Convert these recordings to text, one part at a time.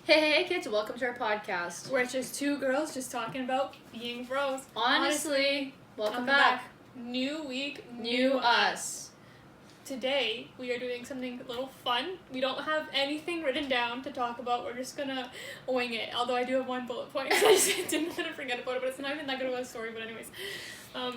Hey kids, welcome to our podcast. We're just two girls just talking about being bros. Honestly, welcome back. New week, New us. Today, we are doing something a little fun. We don't have anything written down to talk about. We're just gonna wing it. Although I do have one bullet point. I just didn't want to forget about it, but it's not even that good of a story. But anyways.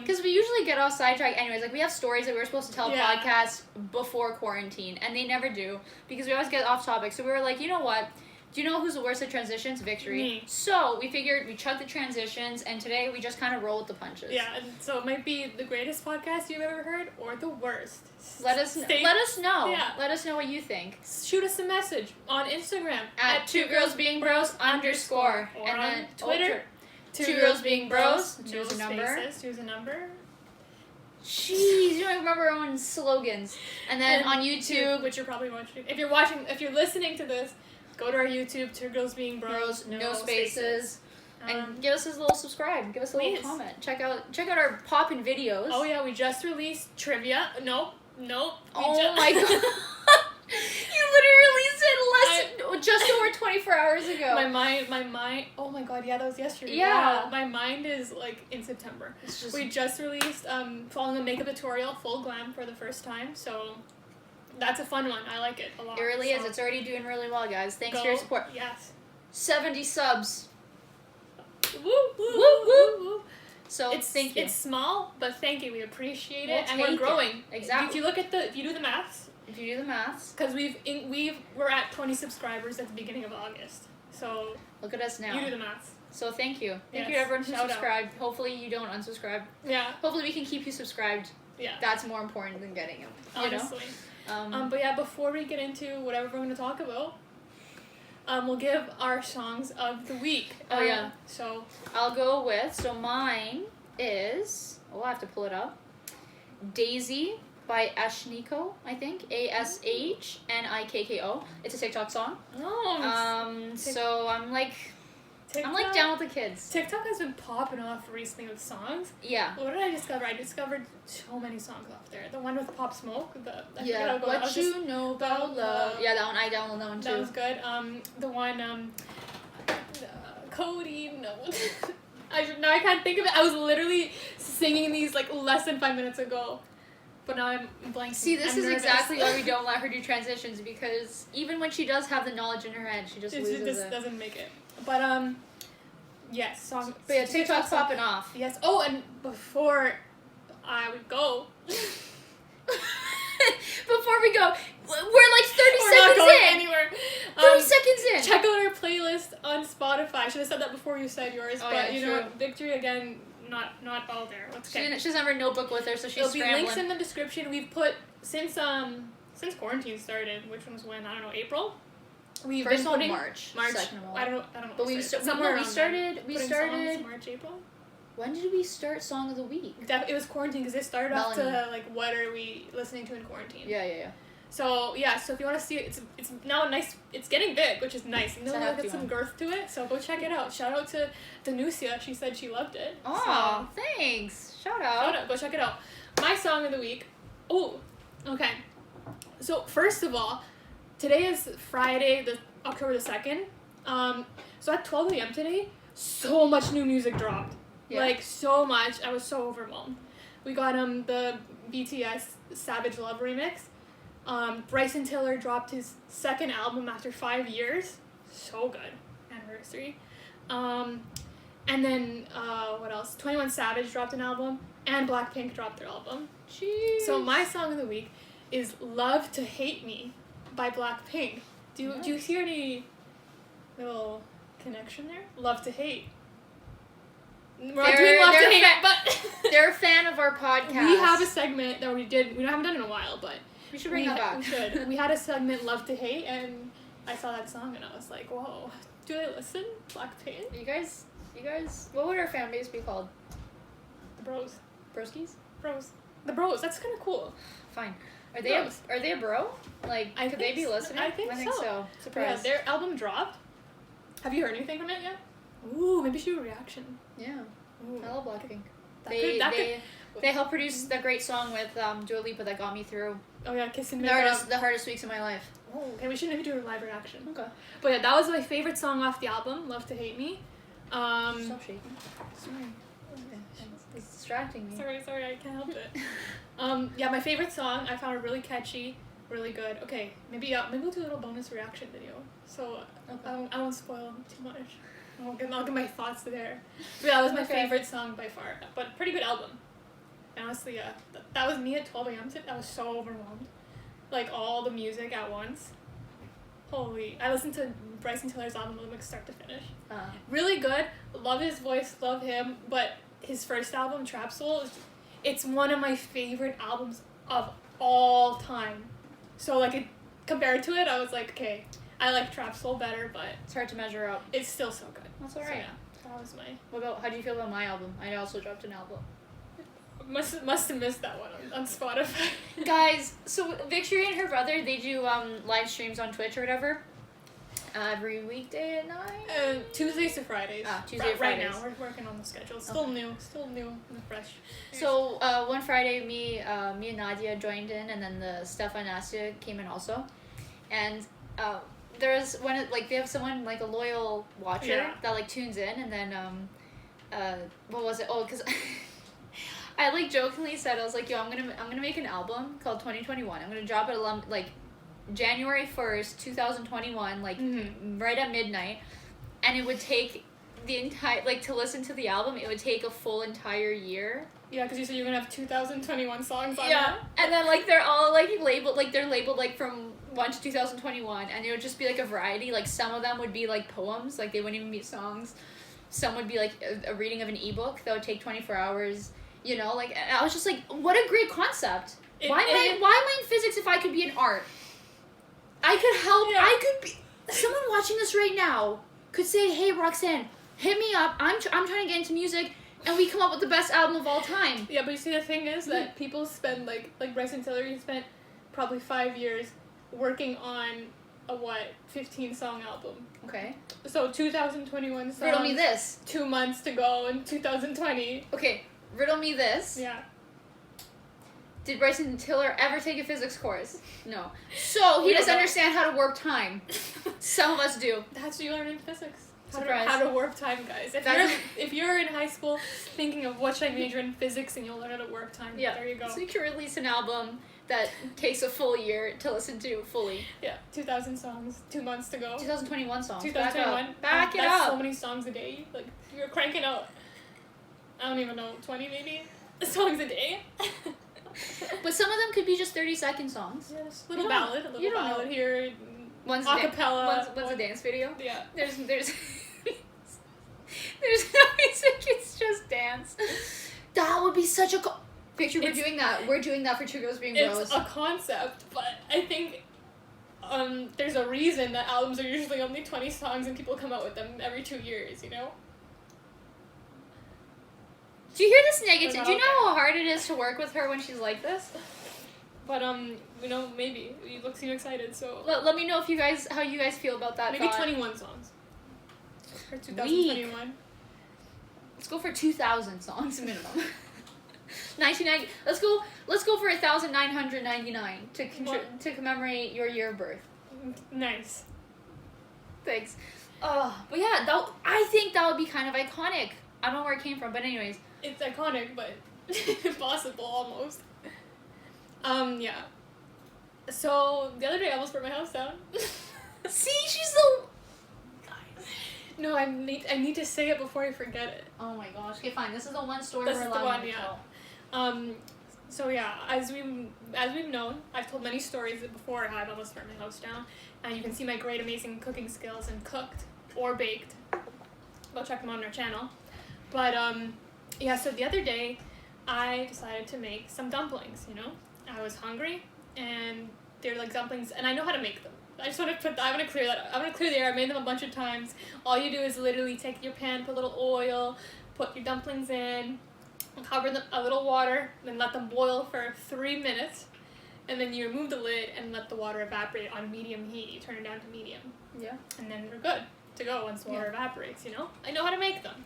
Because we usually get off sidetrack anyways. Like, we have stories that we were supposed to tell podcasts before quarantine, and they never do. Because we always get off topic. So we were like, you know what? Do you know who's the worst at transitions? Victory. Me. So we figured we chugged the transitions, and today we just kind of roll with the punches. Yeah, and so it might be the greatest podcast you've ever heard, or the worst. Let us know. Yeah. Let us know what you think. Shoot us a message on Instagram at 2GirlsBeingBros _ or and on then Twitter. 2GirlsBeingBros. Choose a number. Choose a number. Jeez, you don't even remember our own slogans. And then on YouTube, which you're probably watching. If you're listening to this, go to our YouTube, 2GirlsBeingBros, no spaces. And give us a little subscribe. Give us a little comment. Check out our poppin' videos. Oh yeah, we just released trivia. Nope. Oh my god. You literally released it just over 24 hours ago. My mind. Oh my god, yeah, that was yesterday. Yeah. Wow, my mind is like in September. We just released following a makeup tutorial, full glam for the first time. So that's a fun one. I like it a lot. It really is. It's already doing really well, guys. Thanks for your support. Yes. 70 subs. Woo woo Woo woo. woo. So thank you. It's small, but thank you. We appreciate it, and take we're growing. Exactly. If you do the maths, because we're at 20 subscribers at the beginning of August. So look at us now. You do the maths. So thank you. Thank you to everyone who subscribed. Hopefully you don't unsubscribe. Yeah. Hopefully we can keep you subscribed. Yeah. That's more important than getting them. Honestly. Know? But yeah, before we get into whatever we're going to talk about, we'll give our songs of the week. So I'll go with, mine is, I have to pull it up, Daisy by Ashnikko, I think, ASHNIKKO. It's a TikTok song. So I'm like down with the kids. TikTok has been popping off recently with songs. Yeah. What did I discover? I discovered so many songs off there. The one with Pop Smoke. What You Know About Love. Yeah, that one. I downloaded that one too. That was good. The one, Cody. No. I can't think of it. I was literally singing these like less than 5 minutes ago. But now I'm blanking. See, this is exactly why we don't let her do transitions, because even when she does have the knowledge in her head, she just loses it. Just doesn't make it. But yes, song. But yeah, TikTok's popping off. Yes. Oh, and before I would go. Before we go, we're like 30 seconds not going in. Anywhere. 30 seconds in. Check out our playlist on Spotify. I should have said that before you said yours. But you know, Victory again. Not all there. She doesn't have her notebook with her, so she's scrambling. There'll be links in the description. We've put since quarantine started, which was when, I don't know, April. We've been putting March. Second one. I don't know. But we started March, April. When did we start Song of the Week? It was quarantine, because they started off to like, what are we listening to in quarantine? Yeah. So if you want to see it, it's now nice. It's getting big, which is nice. And then we'll get some girth to it. So go check it out. Shout out to Danusia. She said she loved it. Oh, thanks. Shout out. Go check it out. My song of the week. Oh, okay. So first of all, today is Friday, October 2nd. So at 12 a.m. today, so much new music dropped. Yeah. Like so much. I was so overwhelmed. We got the BTS Savage Love remix. Bryson Tiller dropped his second album after 5 years. So good. Anniversary. And then, what else? 21 Savage dropped an album, and Blackpink dropped their album. Jeez. So my song of the week is Love to Hate Me by Blackpink. Do you hear any little connection there? Love to Hate. We're not doing Love to Hate, but they're a fan of our podcast. We have a segment that we haven't done in a while, but we should bring that back. We should. We had a segment, Love to Hate, and I saw that song and I was like, whoa, do they listen? Blackpink? You guys, what would our fan base be called? The Bros. Broskies? Bros. The Bros. That's kind of cool. Fine. Are they a bro? Like, could they be listening? I think so. Surprise. Yeah, their album dropped. Have you heard anything from it yet? Ooh, maybe she do a reaction. Yeah. Ooh. I love Blackpink. They helped produce the great song with Dua Lipa that got me through Kiss and the hardest weeks of my life. Oh, okay, we shouldn't do a live reaction. Okay. But yeah, that was my favorite song off the album, Love to Hate Me. Stop shaking. Sorry. It's distracting me. Sorry, I can't help it. Yeah, my favorite song, I found it really catchy, really good. Okay, maybe we'll do a little bonus reaction video. So I won't spoil too much. I'll get my thoughts there. But yeah, that was my favorite song by far. But pretty good album. And honestly, yeah, that was me at 12 a.m. I was so overwhelmed. Like, all the music at once. Holy. I listened to Bryson Tiller's album like start to finish. Really good. Love his voice, love him. But his first album, Trap Soul, it's one of my favorite albums of all time. So, like, compared to it, I was like, okay, I like Trap Soul better, but it's hard to measure up. It's still so good. That's alright. So, yeah, that was my... How do you feel about my album? I also dropped an album. Must have missed that one on Spotify. Guys, so Victory and her brother, they do live streams on Twitch or whatever. Every weekday at 9? Tuesdays to Fridays. Tuesday to Fridays. Right now, we're working on the schedule. It's still new and fresh. So one Friday, me and Nadia joined in, and then the Stefan Nastia came in also. And there's one, like, they have someone, like, a loyal watcher that, like, tunes in, and then, what was it? Oh, because... I like jokingly said, I was like, yo, I'm gonna make an album called 2021. I'm gonna drop it like January 1st, 2021, like right at midnight, and it would take the entire, like, to listen to the album, it would take a full entire year. Yeah, because you said you're gonna have 2021 songs on Yeah, and then like they're all like labeled, like from 1 to 2021, and it would just be like a variety. Like some of them would be like poems, like they wouldn't even be songs. Some would be like a reading of an ebook that would take 24 hours. You know, like, I was just like, what a great concept. Why am I in physics if I could be in art? I could help. Yeah. I could be. Someone watching this right now could say, hey, Roxanne, hit me up. I'm trying to get into music, and we come up with the best album of all time. Yeah, but you see, the thing is that people spend, like Bryson Tiller, he spent probably 5 years working on a 15-song album. Okay. So 2021 songs. Riddle me this. 2 months to go in 2020. Okay. Riddle me this. Yeah. Did Bryson Tiller ever take a physics course? No. So he doesn't understand how to warp time. Some of us do. That's what you learn in physics. Surprise. How to warp time, guys. If you're in high school thinking of what should I major in physics and you'll learn how to warp time, there you go. So you can release an album that takes a full year to listen to fully. Yeah, 2,000 songs, 2 months to go. 2021 songs. 2021. Back it up. That's so many songs a day. Like, you're cranking out, I don't even know, 20 maybe songs a day. But some of them could be just 30-second sons. Yeah, just a little ballad here. One's acapella. One's a dance video. Yeah. There's no music. It's just dance. That would be such a picture. We're doing that. We're doing that for 2GirlsBeingBros. It's a concept, but I think there's a reason that albums are usually only 20 songs and people come out with them every 2 years. You know. Do you hear this negative? Do you know how hard it is to work with her when she's like this? But maybe you seem excited. So let me know if how you guys feel about that. Maybe 21 songs for 2021. Let's go for 2,000 songs minimum. 1990. Let's go for 1,999 to commemorate your year of birth. Nice. Thanks. But yeah, I think that would be kind of iconic. I don't know where it came from, but anyways. It's iconic, but impossible almost. Yeah. So the other day I almost burnt my house down. See, she's so. No, I need to say it before I forget it. Oh my gosh. Okay, fine. This is the one story we're allowed to tell. So yeah, as we've known, I've told many stories before how I've almost burnt my house down, and you can see my great, amazing cooking skills in cooked or baked. Go check them out on our channel. But yeah. So the other day, I decided to make some dumplings. You know, I was hungry, and they're like dumplings, and I know how to make them. I just want to I want to clear that up. I want to clear the air. I made them a bunch of times. All you do is literally take your pan, put a little oil, put your dumplings in, cover them a little water, then let them boil for 3 minutes, and then you remove the lid and let the water evaporate on medium heat. You turn it down to medium. Yeah. And then we're good to go once the water evaporates, you know? I know how to make them.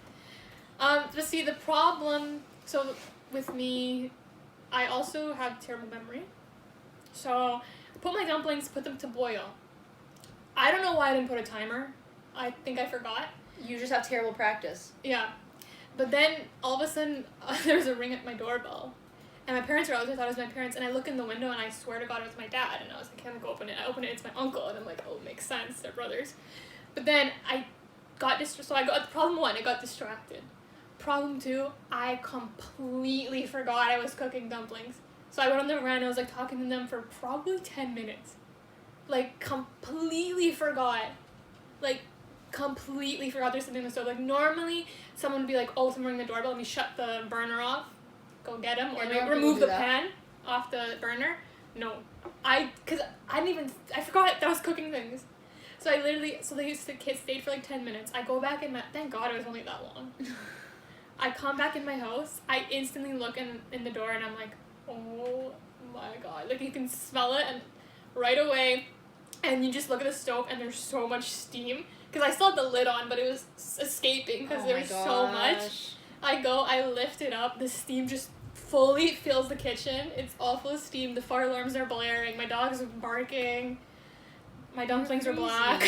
But see, the problem, so with me, I also have terrible memory. So Put my dumplings, put them to boil. I don't know why I didn't put a timer. I think I forgot. You just have terrible practice. Yeah. But then, all of a sudden, there's a ring at my doorbell. And my parents were out, I thought it was my parents, and I look in the window, and I swear to God it was my dad, and I was like, I can't go open it. I open it, it's my uncle, and I'm like, oh, it makes sense, they're brothers. But then, problem 1, I got distracted. Problem 2, I completely forgot I was cooking dumplings. So I went on the veranda, I was like talking to them for probably 10 minutes. Like, completely forgot. Like, completely forgot there's something in the stove. Like, normally, someone would be like, oh, someone ring the doorbell, let me shut the burner off, go get them, or remove the pan off the burner. No. I forgot that I was cooking things. So the kids stayed for like 10 minutes. I go back thank God it was only that long. I come back in my house, I instantly look in the door, and I'm like, oh my God. Like, you can smell it, and right away, and you just look at the stove, and there's so much steam. Because I still had the lid on, but it was escaping because there was so much. I lift it up, the steam just fully fills the kitchen. It's all full of steam, the fire alarms are blaring, my dog's barking, my dumplings are black.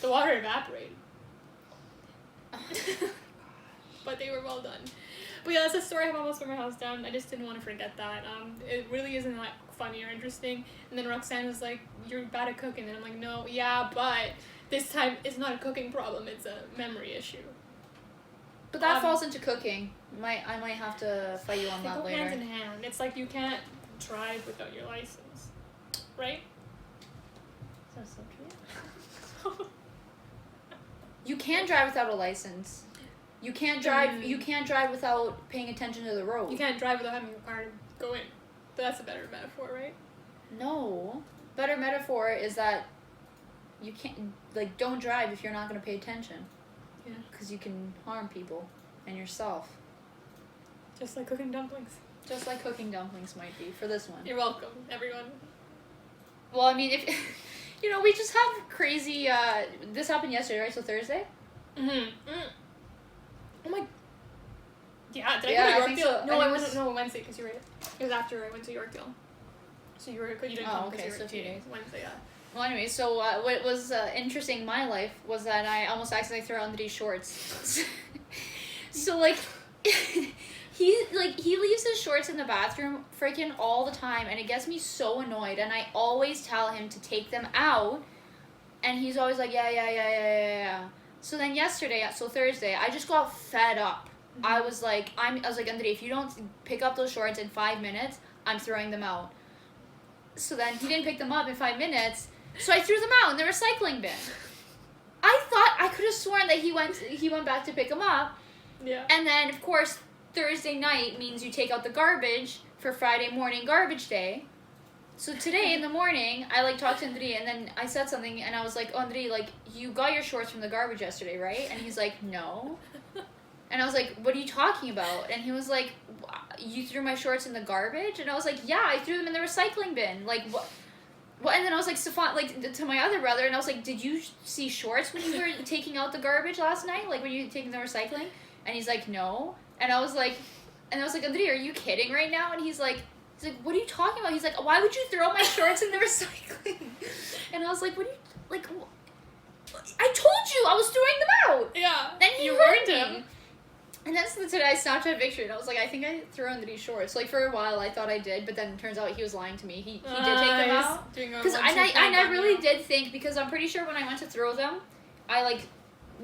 The water evaporated. But they were well done. But yeah, that's a story of almost burnt my house down. I just didn't want to forget that. It really isn't that funny or interesting. And then Roxanne was like, you're bad at cooking. And I'm like, no, yeah, but this time it's not a cooking problem, it's a memory issue. But that falls into cooking. I might have to fight you on that later. Hand in hand. It's like you can't drive without your license, right? That's so true. You can drive without a license. You can't drive. You can't drive without paying attention to the road. You can't drive without having a car to go in. But that's a better metaphor, right? No, better metaphor is that you can't don't drive if you're not going to pay attention. Yeah. Because you can harm people and yourself. Just like cooking dumplings. Just like cooking dumplings might be for this one. You're welcome, everyone. Well, I mean, if we just have crazy. This happened yesterday, right? So Thursday. Oh my. Yeah, did I go to Yorkdale? So. No, I wasn't. No, Wednesday, because you were. It was after I went to Yorkdale. So you didn't come because you were so 2 days. Wednesday, yeah. Well, anyway, so what was interesting in my life was that I almost accidentally threw on these shorts. So he leaves his shorts in the bathroom freaking all the time, and it gets me so annoyed. And I always tell him to take them out, and he's always like, yeah. So then Thursday, I just got fed up. Mm-hmm. I was like, Andre, if you don't pick up those shorts in 5 minutes, I'm throwing them out. So then he didn't pick them up in 5 minutes, so I threw them out in the recycling bin. I could have sworn that he went back to pick them up. Yeah. And then, of course, Thursday night means you take out the garbage for Friday morning garbage day. So today in the morning, I talked to Andre, and then I said something, and I was like, oh, Andre, you got your shorts from the garbage yesterday, right? And he's like, no. And I was like, what are you talking about? And he was like, you threw my shorts in the garbage? And I was like, yeah, I threw them in the recycling bin. What? And then I was like, Stefan, to my other brother, and I was like, did you see shorts when you were taking out the garbage last night? When you were taking the recycling? And he's like, no. And I was like, Andre, are you kidding right now? And he's like, what are you talking about? He's like, why would you throw my shorts in the recycling? And I was like, what are you, I told you I was throwing them out. Yeah. Then he warned him. And then today I Snapchat Victory, and I was like, I think I threw on these shorts. For a while I thought I did, but then it turns out he was lying to me. He did take them out. Because I really did think, because I'm pretty sure when I went to throw them, I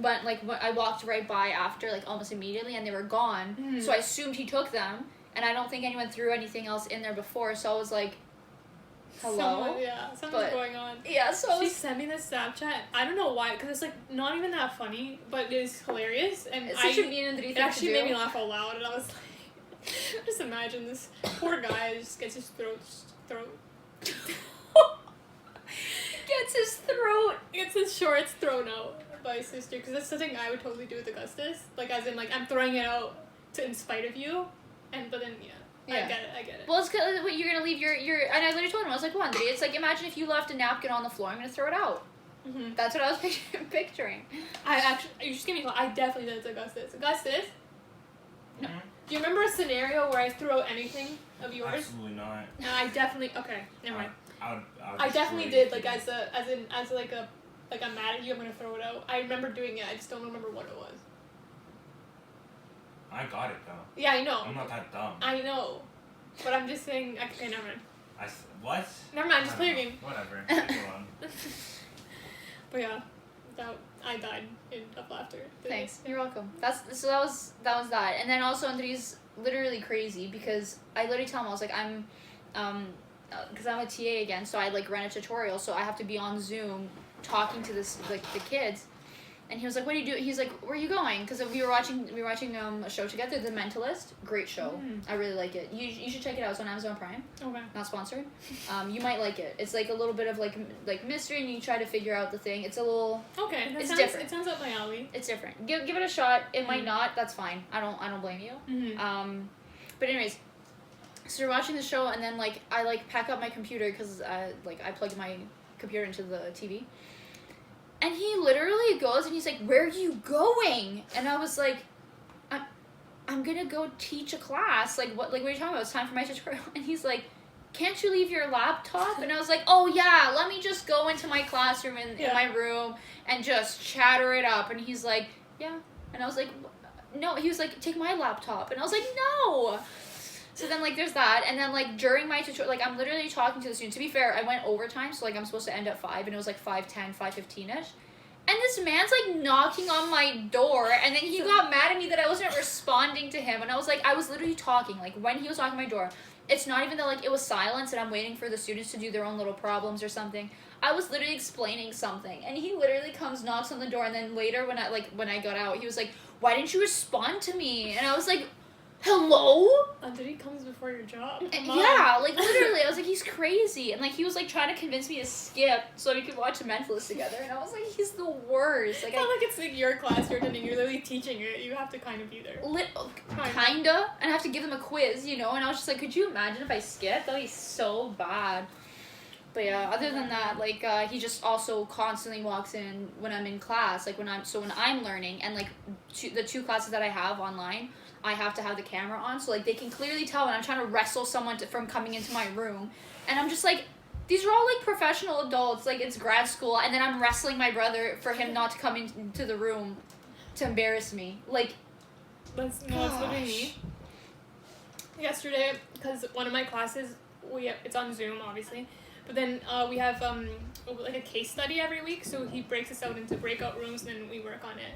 I walked right by after, almost immediately, and they were gone. Mm. So I assumed he took them, and I don't think anyone threw anything else in there before, so I was like, hello? Something's going on. Yeah, so she sent me this Snapchat. I don't know why, because it's not even that funny, but it is hilarious. And it's such a mean and it actually made me laugh out loud, and I was like, just imagine this poor guy just gets his throat. Gets his shorts thrown out by his sister, because that's something I would totally do with Augustus. As in, I'm throwing it out in spite of you, but then, yeah. I get it. Well, it's because you're going to leave your... And I literally told him, I was like, Andre, it's imagine if you left a napkin on the floor, I'm going to throw it out. Mm-hmm. That's what I was picturing. You just gave me... I definitely did it to Augustus. Augustus? No. Do you remember a scenario where I threw out anything of yours? Absolutely not. No, I definitely. Okay, never mind. I I definitely did. Like as like I'm mad at you, I'm gonna throw it out. I remember doing it. I just don't remember what it was. I got it though. Yeah, I know. I'm not that dumb. I know, but I'm just saying. Okay, never mind. What? Never mind. Just play your game. Whatever. Go on. But yeah, I died of laughter. Thanks. You're welcome. That was that. And then also Andre's literally crazy because I literally tell him I was like I'm because I'm a TA again, so I like ran a tutorial, so I have to be on Zoom talking to this like the kids. And he was like, "What do you do?" He's like, "Where are you going?" Because we were watching a show together, The Mentalist. Great show. I really like it. You should check it out. It's on Amazon Prime. Okay. Not sponsored. You might like it. It's like a little bit of like mystery, and you try to figure out the thing. It's a little. Okay. It's different. It sounds up my alley. It's different. Give it a shot. It might not. That's fine. I don't blame you. Mm-hmm. But anyways, so we're watching the show, and then like I like pack up my computer because I plug my computer into the TV. And he literally goes and he's like, "Where are you going?" And I was like, I'm gonna go teach a class. Like what are you talking about? It's time for my tutorial. And he's like, "Can't you leave your laptop?" And I was like, "Oh yeah, let me just go into my classroom in my room and just chatter it up." And he's like, "Yeah." And I was like, "No." He was like, "Take my laptop." And I was like, "No." So then, like, there's that, and then, like, during my tutorial, like, I'm literally talking to the students. To be fair, I went overtime, so, like, I'm supposed to end at 5, and it was, like, 5:10, 5:15-ish. And this man's, like, knocking on my door, and then he got mad at me that I wasn't responding to him, and I was, like, I was literally talking. Like, when he was knocking on my door, it's not even that, like, it was silence, and I'm waiting for the students to do their own little problems or something. I was literally explaining something, and he literally comes, knocks on the door, and then later, when I got out, he was like, "Why didn't you respond to me?" And I was like, "Hello?" Andri comes before your job. Yeah, like literally, I was like, he's crazy, and like he was like trying to convince me to skip so we could watch The Mentalist together, and I was like, he's the worst. Like, it's not like it's like your class you're attending. You're literally teaching it. You have to kind of be there. Kinda, and I have to give them a quiz, you know. And I was just like, could you imagine if I skipped? That'd be so bad. But yeah, other than that, like he just also constantly walks in when I'm in class, like when I'm learning, and like the two classes that I have online, I have to have the camera on, so like they can clearly tell when I'm trying to wrestle someone from coming into my room, and I'm just like, these are all like professional adults, like it's grad school, and then I'm wrestling my brother for him not to come into the room to embarrass me. Like, that's literally me. Yesterday, because one of my classes, it's on Zoom obviously, but then we have like a case study every week, so he breaks us out into breakout rooms and then we work on it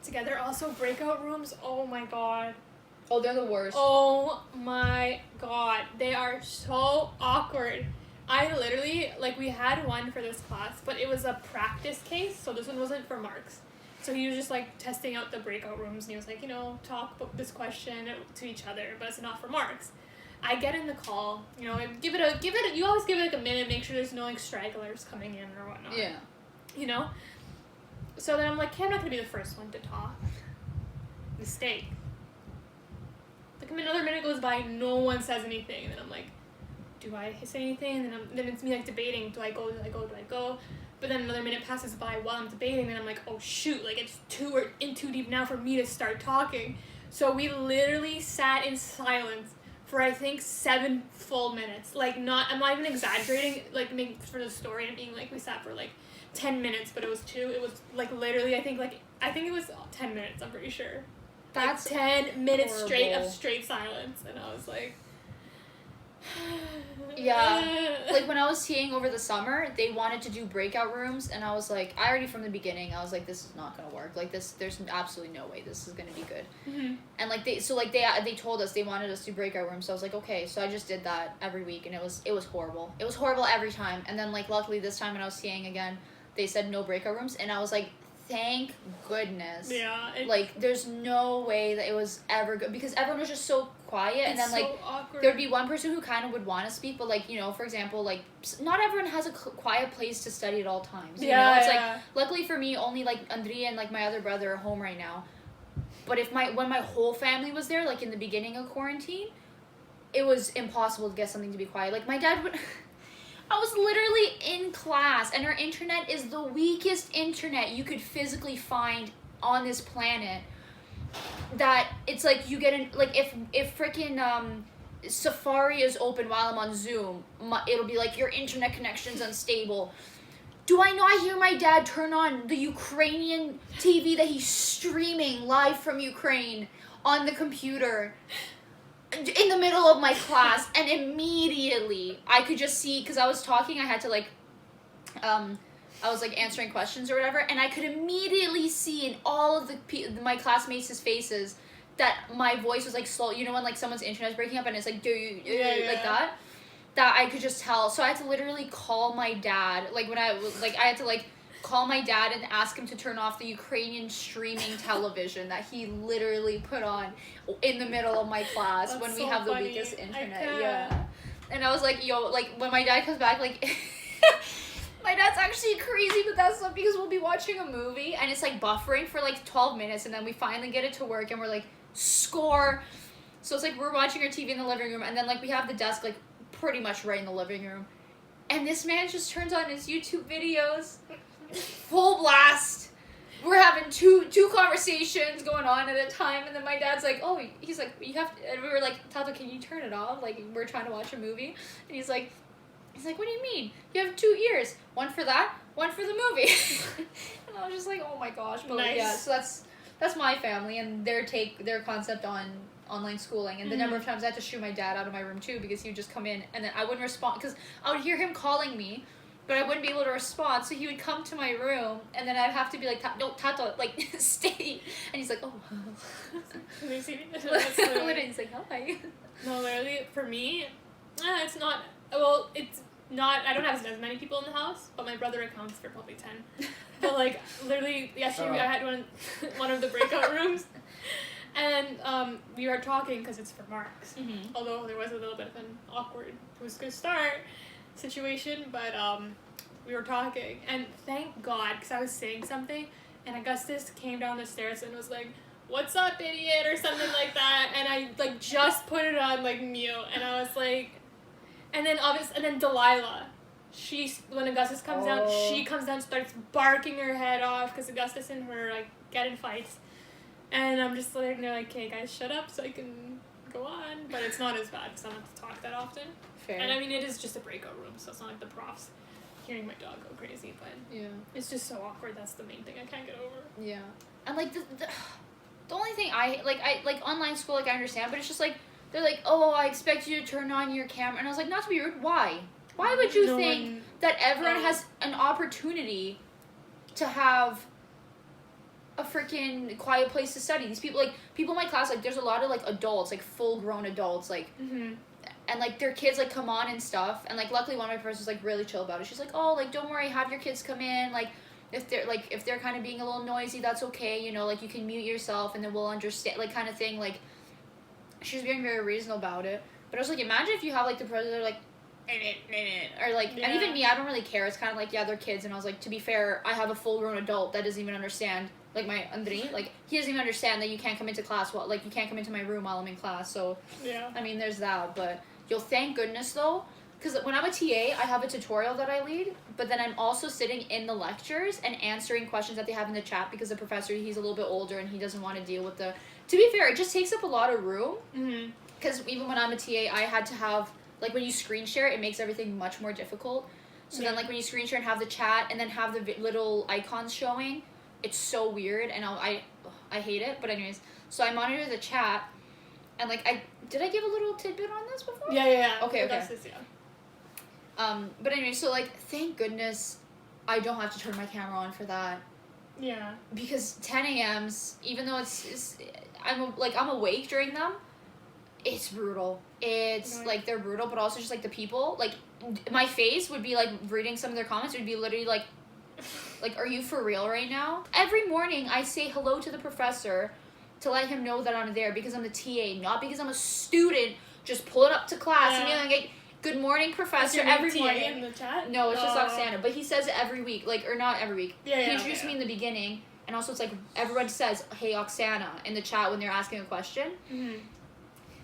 together. Also, breakout rooms, oh my god. Oh, they're the worst. Oh my god. They are so awkward. I literally, like, we had one for this class, but it was a practice case, so this one wasn't for marks. So he was just, like, testing out the breakout rooms, and he was like, you know, talk about this question to each other, but it's not for marks. I get in the call, you know, you always give it, like, a minute, make sure there's no, like, stragglers coming in or whatnot. Yeah. You know? So then I'm like, okay, I'm not going to be the first one to talk. Mistake. Like, another minute goes by, no one says anything, and then I'm like, do I say anything? And then it's me, like, debating, do I go? But then another minute passes by while I'm debating, and I'm like, oh shoot, like, it's too deep now for me to start talking. So we literally sat in silence for, I think, 7 full minutes. Like, I'm not even exaggerating, like, for the story, and being like, we sat for, like, 10 minutes, but it was 2. It was, like, literally, I think it was 10 minutes, I'm pretty sure. That's like 10 minutes horrible. straight silence, and I was like, yeah. Like, when I was TAing over the summer, they wanted to do breakout rooms, and I was like, I already from the beginning, I was like, this is not gonna work. Like, there's absolutely no way this is gonna be good. Mm-hmm. And like they told us they wanted us to do breakout rooms, so I was like, okay. So I just did that every week, and it was horrible. It was horrible every time. And then, like, luckily this time when I was TAing again, they said no breakout rooms, and I was like, thank goodness. Yeah. Like, there's no way that it was ever good, because everyone was just so quiet, and then, like, so awkward. there'd be one person who kind of would want to speak, but, like, you know, for example, like, not everyone has a quiet place to study at all times, you know? It's like, luckily for me, only, like, Andrea and, like, my other brother are home right now, but when my whole family was there, like, in the beginning of quarantine, it was impossible to get something to be quiet. Like, my dad would... I was literally in class, and our internet is the weakest internet you could physically find on this planet, that it's like you get in, like if freaking Safari is open while I'm on Zoom, it'll be like your internet connection's unstable. Do I not hear my dad turn on the Ukrainian TV that he's streaming live from Ukraine on the computer in the middle of my class, and immediately I could just see, because I was talking, I had to like I was like answering questions or whatever, and I could immediately see in all of my classmates' faces that my voice was like slow. You know when like someone's internet's breaking up and it's like like that I could just tell. So I had to literally call my dad. Like when I had to like call my dad and ask him to turn off the Ukrainian streaming television that he literally put on in the middle of my class. That's when we have the weakest internet. Yeah. And I was like, yo, like when my dad comes back, like my dad's actually crazy with that stuff, because we'll be watching a movie and it's like buffering for like 12 minutes, and then we finally get it to work and we're like, score. So it's like we're watching our TV in the living room, and then like we have the desk like pretty much right in the living room, and this man just turns on his YouTube videos full blast. We're having two conversations going on at a time, and then my dad's like, oh, he's like, you have to, and we were like, Tato, can you turn it off? Like, we're trying to watch a movie. And he's like, what do you mean? You have 2 ears. One for that, one for the movie. And I was just like, oh my gosh. But nice. Yeah, so that's my family and their concept on online schooling. And the number of times I had to shoo my dad out of my room too, because he would just come in and then I wouldn't respond, because I would hear him calling me, but I wouldn't be able to respond. So he would come to my room, and then I'd have to be like, no, Tato, like, stay. And he's like, oh. Literally, he's like, hi. No, literally, for me, it's not, well, it's not, I don't have as many people in the house, but my brother accounts for probably 10. But, like, literally, yesterday I had one of the breakout rooms, and we were talking, because it's for marks, although there was a little bit of an awkward who's gonna start situation, but we were talking, and thank God, because I was saying something, and Augustus came down the stairs and was like, what's up, idiot, or something like that, and I like just put it on like mute, and I was like, and then Delilah, when Augustus comes down, she comes down, starts barking her head off, because Augustus and her like get in fights, and I'm just sitting there like, okay guys, shut up so I can go on, but it's not as bad because I don't have to talk that often. Fair. And I mean, it is just a breakout room, so it's not like the profs hearing my dog go crazy, but yeah, it's just so awkward. That's the main thing I can't get over. Yeah, and like the only thing I like online school, like I understand, but it's just like they're like, oh, I expect you to turn on your camera, and I was like, not to be rude, why would you think that everyone has an opportunity to have a freaking quiet place to study? These people in my class, like there's a lot of like adults, like full grown adults, like and like their kids like come on and stuff, and like luckily one of my professors was like really chill about it. She's like, oh, like don't worry, have your kids come in, like if they're kind of being a little noisy, that's okay, you know, like you can mute yourself and then we'll understand, like kind of thing. Like she's being very reasonable about it. But I was like, imagine if you have like the president like or like, and even me, I don't really care. It's kind of like, yeah, they're kids. And I was like, to be fair, I have a full grown adult that doesn't even understand, like my Andri, like he doesn't even understand that you can't come into class while, like you can't come into my room while I'm in class. So yeah, I mean there's that. But you'll thank goodness though, because when I'm a TA, I have a tutorial that I lead, but then I'm also sitting in the lectures and answering questions that they have in the chat, because the professor, he's a little bit older and he doesn't want to deal with to be fair, it just takes up a lot of room, because even when I'm a TA, I had to have, like when you screen share, it makes everything much more difficult. So then like when you screen share and have the chat and then have the little icons showing, it's so weird, and I hate it. But anyways, so I monitor the chat, and like did I give a little tidbit on this before? Yeah. Okay. Augustus, yeah. But anyway, so like thank goodness I don't have to turn my camera on for that. Yeah. Because 10 a.m.s, even though I'm awake during them, it's brutal. It's like they're brutal, but also just like the people, like my face would be like reading some of their comments, it would be literally like are you for real right now? Every morning I say hello to the professor to let him know that I'm there, because I'm the TA, not because I'm a student just pulling up to class and being like, good morning, professor, every TA morning. In the chat? No, it's just Roxanne, but he says it every week, like, or not every week. He introduced me in the beginning, and also it's like everyone says, hey, Oksana, in the chat when they're asking a question.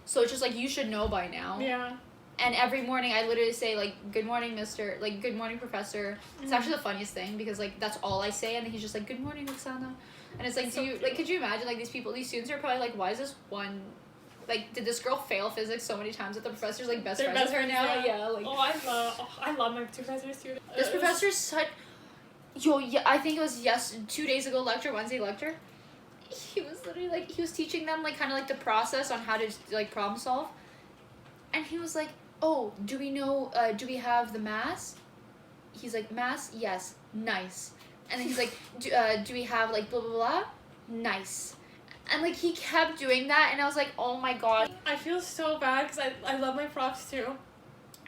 So it's just like, you should know by now. Yeah. And every morning I literally say like, good morning, mister, like, good morning, professor. It's actually the funniest thing, because like that's all I say, and then he's just like, good morning, Oksana. And it's like, So could you imagine, like, these students are probably like, why is this one, like, did this girl fail physics so many times that the professor's, like, best friends with her now? Yeah, like. I love my two professors too. This professor's such, I think it was 2 days ago Wednesday lecture. He was literally, like, he was teaching them, like, kind of, like, the process on how to, like, problem solve. And he was like, oh, do we have the mass? He's like, mass? Yes. Nice. And then he's like, do we have, like, blah, blah, blah? Nice. And, like, he kept doing that, and I was like, oh my god. I feel so bad, because I love my profs too.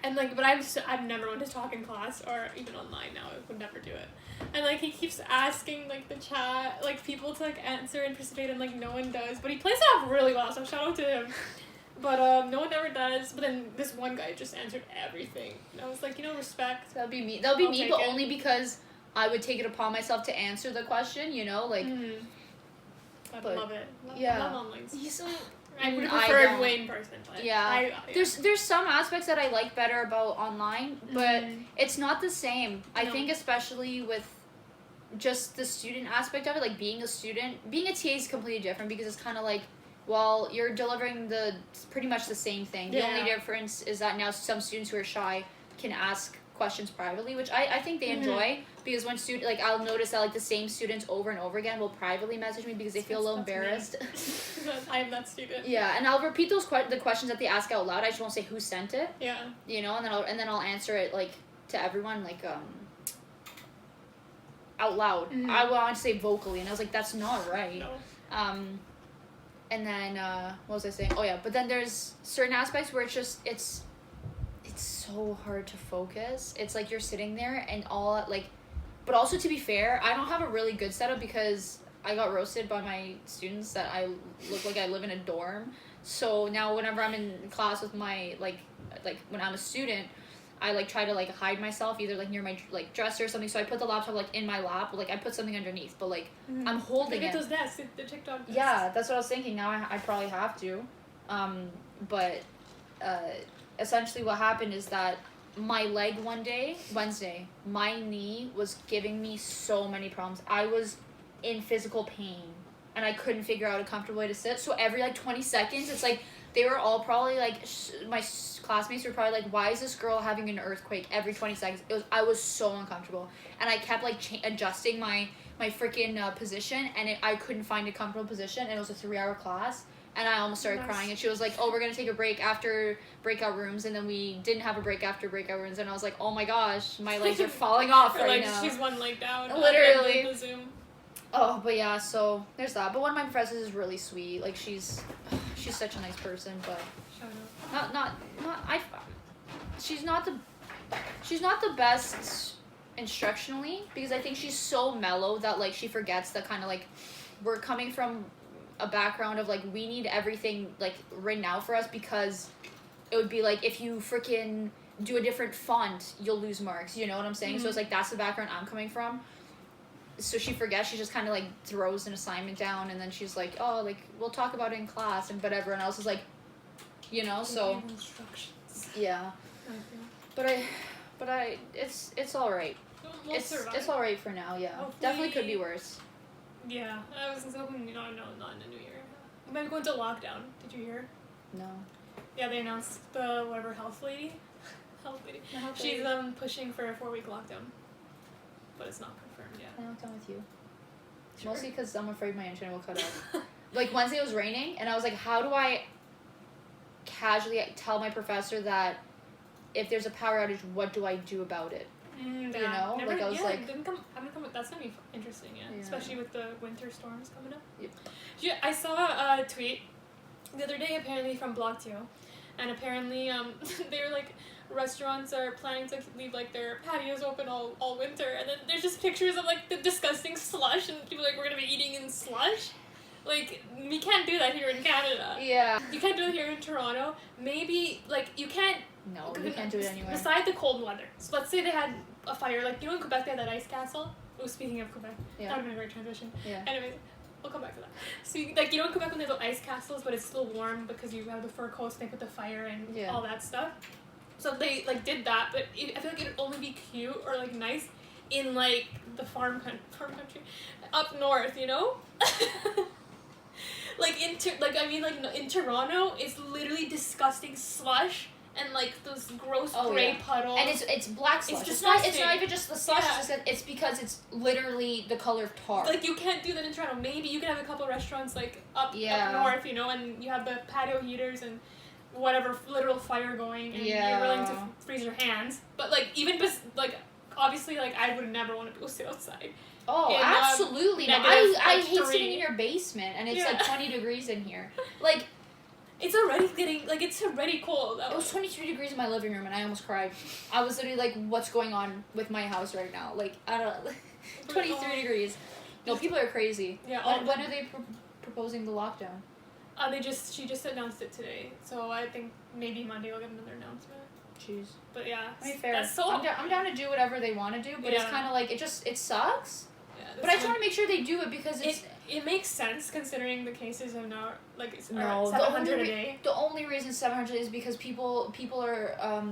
And, like, but I've never wanted to talk in class, or even online now, I would never do it. And, like, he keeps asking, like, the chat, like, people to, like, answer and participate, and, like, no one does. But he plays it off really well, so shout out to him. But, no one ever does. But then this one guy just answered everything. And I was like, respect. That'll be me. That'll be I'll me, take but it. only because I would take it upon myself to answer the question, like. I But, love it. yeah. Love online. He's so. I would have I preferred don't. way in person, but Yeah. There's some aspects that I like better about online, but it's not the same. I think especially with just the student aspect of it, like being a student, being a TA is completely different because it's kind of like, well, you're delivering pretty much the same thing. The only difference is that now some students who are shy can ask questions privately, which I think they enjoy, because when I'll notice that, like, the same students over and over again will privately message me because they feel a little embarrassed. I am that student. Yeah, and I'll repeat the questions that they ask out loud. I just won't say who sent it. Yeah. And then I'll answer it, like, to everyone, like, out loud. I wanted to say vocally, and I was like, that's not right. No. And then what was I saying? Oh yeah, but then there's certain aspects where it's so hard to focus. It's like you're sitting there and all, like, but also, to be fair, I don't have a really good setup because I got roasted by my students that I look like I live in a dorm. So now whenever I'm in class with my, like when I'm a student, I, like, try to, like, hide myself either, like, near my, like, dresser or something. So I put the laptop, like, in my lap, but, like, I put something underneath, but, like, I'm holding Get it. those desks, the TikTok desks. Yeah, that's what I was thinking. Now I probably have to. But essentially what happened is that my leg Wednesday, my knee was giving me so many problems. I was in physical pain, and I couldn't figure out a comfortable way to sit. So every, like, 20 seconds, it's like, they were all probably, like, my classmates were probably like, why is this girl having an earthquake every 20 seconds? I was so uncomfortable. And I kept, like, adjusting my freaking position, and I couldn't find a comfortable position, and it was a 3-hour class. And I almost started crying, and she was like, oh, we're gonna take a break after breakout rooms, and then we didn't have a break after breakout rooms, and I was like, oh my gosh, my legs are falling off right now. She's one leg down. Literally. The Zoom. Oh, but yeah, so there's that. But one of my professors is really sweet. Like, she's such a nice person, but she's not the best instructionally, because I think she's so mellow that, like, she forgets that kind of, like, we're coming from a background of, like, we need everything, like, written out for us, because it would be like, if you freaking do a different font, you'll lose marks, you know what I'm saying? So it's like, that's the background I'm coming from. So she forgets, she just kind of, like, throws an assignment down, and then she's like, oh, like, we'll talk about it in class, and but everyone else is like, so yeah. But it's all right. It's all right for now. Yeah, Hopefully. Definitely could be worse. Yeah, I was hoping, not in the new year. We might be going to lockdown. Did you hear? No. Yeah, they announced the whatever health lady. She's pushing for a 4-week lockdown, but it's not confirmed yet. Can I look down with you? Sure. Mostly because I'm afraid my internet will cut off. Like, Wednesday it was raining, and I was like, how do I casually tell my professor that if there's a power outage, what do I do about it? Yeah. Like, I was like, haven't come, that's gonna be interesting, yeah. Especially with the winter storms coming up. Yep. Yeah, I saw a tweet the other day, apparently from Block 2, and apparently they were like, restaurants are planning to leave, like, their patios open all winter, and then there's just pictures of, like, the disgusting slush, and people are like, we're gonna be eating in slush. Like, we can't do that here in Canada. yeah. You can't do it here in Toronto. Maybe, like, you can't. No, we can't do it anywhere. Beside the cold weather. So let's say they had a fire, like, in Quebec they had that ice castle. Oh, speaking of Quebec, Yeah. that would have been a great transition. Yeah. Anyways, we'll come back to that. So, like, in Quebec when there's ice castles, but it's still warm because you have the fur coats, they put the fire and all that stuff. So they, like, did that, but I feel like it would only be cute or, like, nice in like the farm country up north, you know. Like in Toronto, it's literally disgusting slush and like those gross gray puddles. And it's black slush. It's not even just the slush. It's because it's literally the color of tar. Like you can't do that in Toronto. Maybe you can have a couple restaurants like up north, you know, and you have the patio heaters and whatever literal fire going, and you're willing to freeze your hands. But like even like obviously like I would never want to go sit outside. Oh, in, absolutely. No, I hate sitting in your basement, and it's like 20 degrees in here. Like, it's already cold. It was 23 degrees in my living room, and I almost cried. I was literally like, what's going on with my house right now? Like, I don't know. 23 degrees. No, people are crazy. Yeah. When are they proposing the lockdown? She just announced it today, so I think maybe Monday we'll get another announcement. Jeez. But yeah, I mean, fair. I'm down to do whatever they want to do, but it's kind of like, it sucks. Yeah, but I try to make sure they do it because it makes sense considering the cases are now like it's 700 a day. The only reason 700 is because people are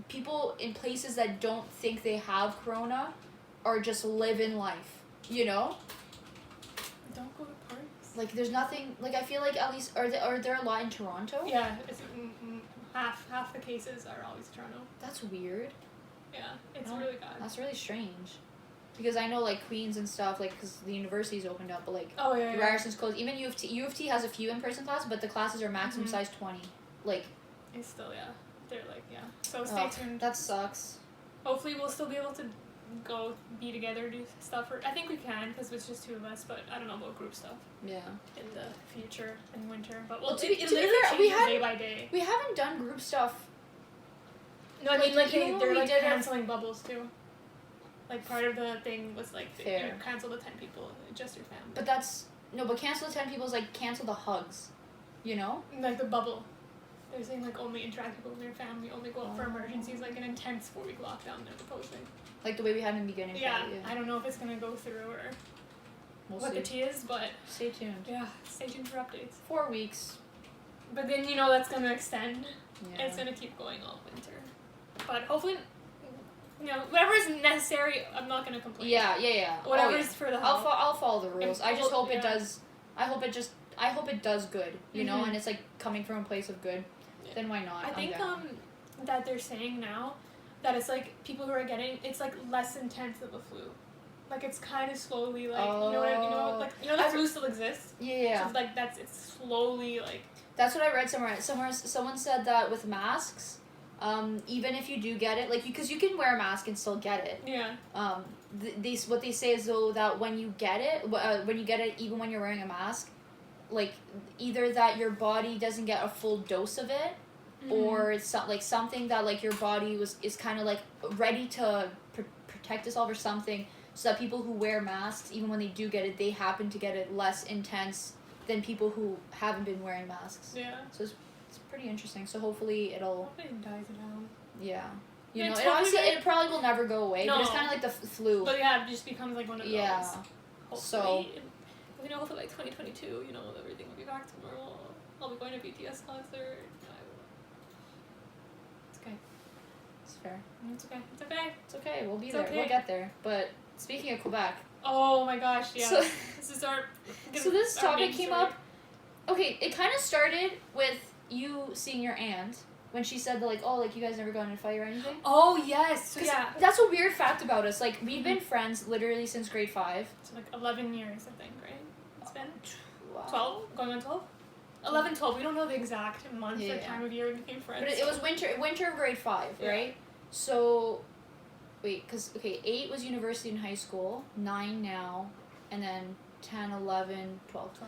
people in places that don't think they have corona are just living life, you know? Don't go to parks. Like there's nothing, like I feel like at least are there a lot in Toronto? Yeah, it's half the cases are always Toronto. That's weird. Yeah, it's really bad. That's really strange. Because I know, like, Queens and stuff, like, because the university's opened up, but, like, Ryerson closed. Even U of T has a few in-person classes, but the classes are maximum size 20. Like... It's still, they're, like, So stay tuned. That sucks. Hopefully we'll still be able to go be together, do stuff. I think we can, because it's just two of us, but I don't know about group stuff. Yeah. In the future, in winter. But to be fair, day by day. We haven't done group stuff. No, I mean, like, they're, like, canceling bubbles, too. Like, part of the thing was, like, cancel the 10 people, just your family. But but cancel the 10 people is, like, cancel the hugs, you know? Like, the bubble. They're saying, like, only interact with people in your family, only go out for emergencies, like, an intense 4-week lockdown they're proposing. Like the way we had in the beginning. Yeah, I don't know if it's going to go through or what the tea is, but... Stay tuned. Yeah, stay tuned for updates. 4 weeks. But then, you know, that's going to extend. Yeah. It's going to keep going all winter. But hopefully... You know, whatever is necessary, I'm not gonna complain. Yeah. Whatever is for the health. I'll follow the rules. I just hope it does. I hope it does good. You know, and it's like coming from a place of good. Yeah. Then why not? I think that they're saying now that it's like people who are getting it's like less intense of a flu. Like it's kind of slowly like the flu still exists. Yeah. So it's like it's slowly like. That's what I read somewhere. Someone said that with masks. Even if you do get it, like, because you can wear a mask and still get it. Yeah. What they say is though that when you get it, even when you're wearing a mask, like either that your body doesn't get a full dose of it, or it's like something that like your body is kind of like ready to protect itself or something, so that people who wear masks, even when they do get it, they happen to get it less intense than people who haven't been wearing masks. Yeah. So it's pretty interesting. So hopefully it dies down. Yeah. You know, it probably will never go away, but it's kind of like the flu. But yeah, it just becomes like one of those. Yeah. Hopefully, so. You know, hopefully like 2022, you know, everything will be back to normal. I'll be going to BTS concert. It's okay. It's fair. It's okay. It's okay. It's okay. We'll be there. Okay. We'll get there. But speaking of Quebec. Oh my gosh, yeah. So, this topic came up. Okay, it kind of started with you seeing your aunt when she said that, like, oh, like, you guys never got in a fight or anything. Oh, yes. So, yeah. That's a weird fact about us. Like, we've been friends literally since grade 5. So, like, 11 years, I think, right? It's been 12? Going on 12? 11, 12. We don't know the exact month or time of year we became friends. But it was winter of grade 5, right? So, wait, because, 8 was university and high school, 9 now, and then 10, 11, 12.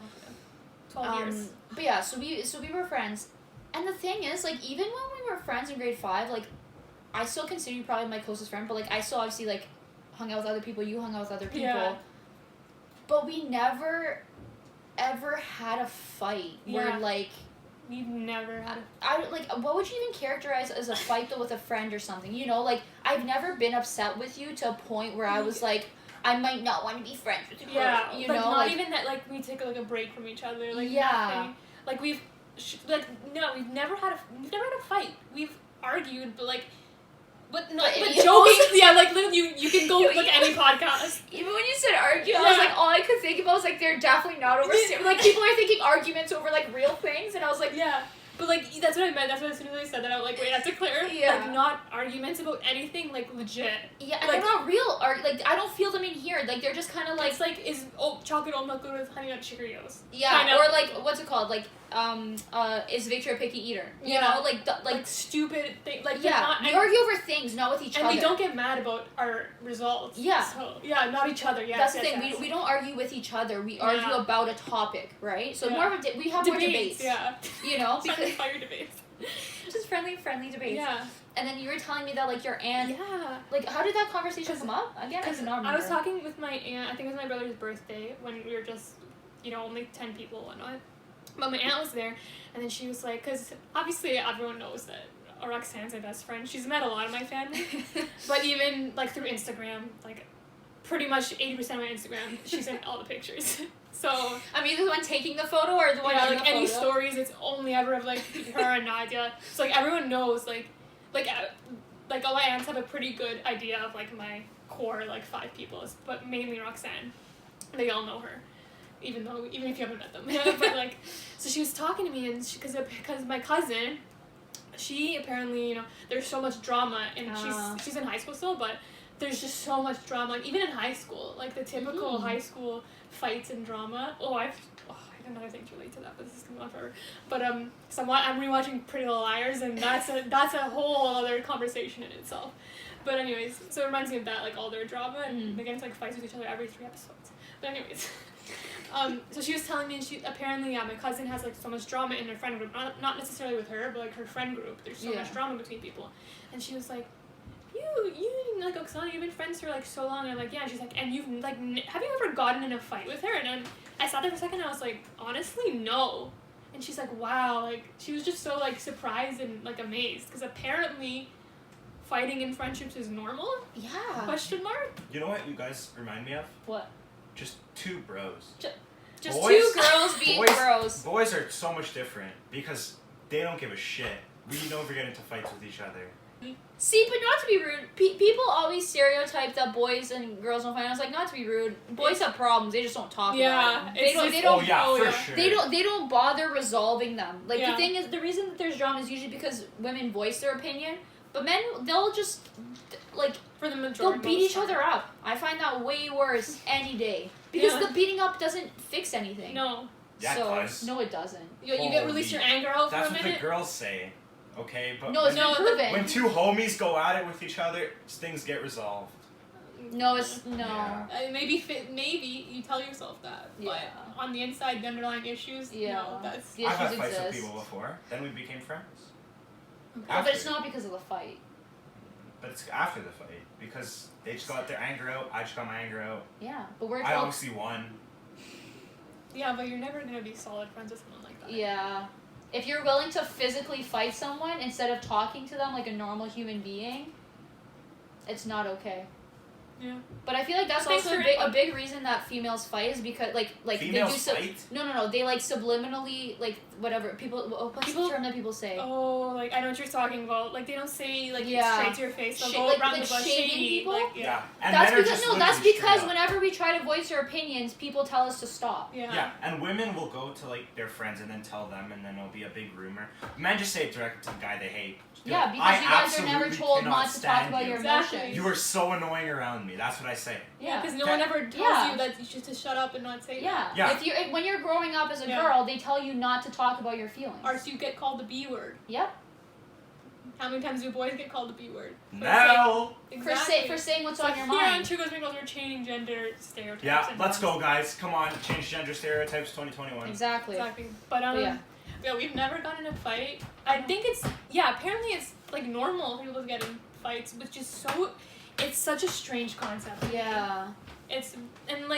12 years. But yeah, so we were friends. And the thing is, like, even when we were friends in grade 5, like, I still consider you probably my closest friend, but, like, I still obviously, like, hung out with other people, you hung out with other people. Yeah. But we never, ever had a fight where, like... We've never had what would you even characterize as a fight, though, with a friend or something? You know, like, I've never been upset with you to a point where I was, like... I might not want to be friends with her. Yeah, you but know, not like, even that. Like we take like a break from each other. Like yeah, nothing. Like we've never had a fight. We've argued, but like But you joking, yeah, like literally, you can go look at any podcast. Even when you said argue, I was like, all I could think about was like they're definitely not over. Like people are thinking arguments over like real things, and I was like, Yeah. But, like, that's what I meant. That's what as soon as I said that, I was like, wait, I have to clear. Yeah. Like, not arguments about anything, like, legit. yeah, and like, they're not real. Like I don't feel them in here. Like they're just kind of like, it's like, is chocolate oat milk good with Honey Nut Cheerios? yeah, Kinda. or like what's it called? Like is Victor a picky eater? You know, like stupid thing. Like, yeah, we argue over things, not with each other. And we don't get mad about our results. Yeah. So, yeah, not each other. Yeah. That's the thing. We don't argue with each other. We argue about a topic, right? So more of we have more debates. Yeah. You know, because fire debates. Just friendly debates. Yeah. And then you were telling me that like your aunt. Yeah. Like, how did that conversation come up again? I cannot remember. I was talking with my aunt. I think it was my brother's birthday when we were just, only 10 people and whatnot. But my aunt was there, and then she was like, because obviously everyone knows that Roxanne's my best friend. She's met a lot of my family, but even like through Instagram, like pretty much 80% of my Instagram, she's in all the pictures. So I'm either the one taking the photo or the one yeah, in like the any photo. stories, it's only ever of like her and Nadia. So like everyone knows like all my aunts have a pretty good idea of like my core like 5 people, but mainly Roxanne. They all know her, even if you haven't met them. But like, so she was talking to me, and because my cousin, she apparently there's so much drama, and she's in high school still, but there's just so much drama, like even in high school, like the typical high school fights and drama. I have another thing to relate to that, but this is going on forever. But I'm rewatching Pretty Little Liars, and that's a whole other conversation in itself. But anyways, so it reminds me of that, like all their drama, and they get into like fights with each other every 3 episodes. But anyways, so she was telling me, and she apparently my cousin has like so much drama in their friend group, not necessarily with her, but like her friend group. There's so much drama between people, and she was like, you like Oksana, you've been friends for like so long, and I'm like, yeah, and she's like, and you've like have you ever gotten in a fight with her? And then I sat there for a second, and I was like, honestly, no. And she's like, wow, like she was just so like surprised and like amazed, because apparently fighting in friendships is normal. Yeah. Question mark. You know what you guys remind me of? What? Just 2 bros. Just Boys- 2 girls being bros. Boys are so much different because they don't give a shit. We know if we're getting into fights with each other. See, but not to be rude, people always stereotype that boys and girls don't fight. I was like, not to be rude, boys have problems. They just don't talk about them. They don't. Sure. They don't bother resolving them. Like Yeah. the thing is, the reason that there's drama is usually because women voice their opinion, but men they'll just like For the majority, they'll beat each other up. I find that way worse any day because the beating up doesn't fix anything. No. Yeah, so, it does. no, it doesn't. You get release your anger out That's for a what minute. the girls say. Okay, but No, it's not proven. when 2 homies go at it with each other, things get resolved. No, it's no. Yeah. Maybe you tell yourself that, but on the inside, the underlying issues, no, that's The I've had issues fights with exist. people before. Then we became friends. But it's not because of the fight. But it's after the fight because they just got their anger out. I just got my anger out. Yeah, but we're I told. obviously won. Yeah, but you're never gonna be solid friends with someone like that. Yeah. If you're willing to physically fight someone instead of talking to them like a normal human being, it's not okay. Yeah. But I feel like that's Thanks also for a big reason that females fight is because like Females they do fight? No, they like subliminally like whatever what's the term that people say? Oh, like I know what you're talking about. Like they don't say like straight to your face. They'll go like around the bush, shading shady. people. Like, Yeah. And That's men are because just that's literally because straight up. whenever we try to voice our opinions, people tell us to stop. Yeah, and women will go to like their friends and then tell them, and then it'll be a big rumor. Men just say it directly to the guy they hate. Yeah, Like, because I you guys are never absolutely told cannot not to talk stand about you. your Exactly. emotions. You are so annoying around me. That's what I say. Yeah, because no Okay. one ever tells you that you should just shut up and not say that. Yeah. If you when you're growing up as a Yeah. girl, they tell you not to talk about your feelings. Or so you get called the B word. Yep. How many times do boys get called the B word? No. Exactly. For saying what's So on your here mind. on 2GirlsBeingBros, we're changing gender stereotypes. Yeah, and let's norms. go, guys. Come on, change gender stereotypes 2021. Exactly. Exactly. But yeah, we've never gotten in a fight. I think apparently it's like normal for people to get in fights, which is it's such a strange concept. Yeah. It's and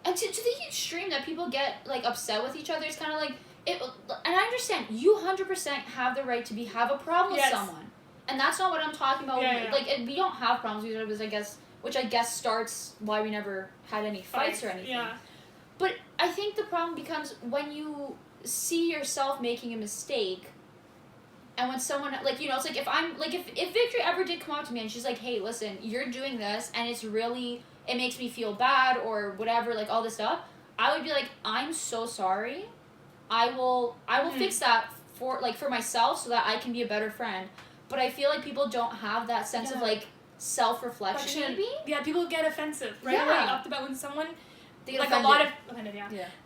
And to the extreme that people get like upset with each other, it's kind of like it. And I understand you 100% have the right to have a problem with someone, and that's not what I'm talking about. Yeah. Like we don't have problems with each other, which I guess starts why we never had any fights or anything. Yeah. But I think the problem becomes when you see yourself making a mistake, And when someone, like, you know, it's like, if Victory ever did come up to me and she's like, hey, listen, you're doing this, and it's really, it makes me feel bad, or whatever, like, all this stuff, I would be like, I'm so sorry. I will fix that for myself so that I can be a better friend. But I feel like people don't have that sense of, like, self-reflection, maybe? Yeah, people get offensive right away off the bat when someone, they get like, offended. a lot of, offended,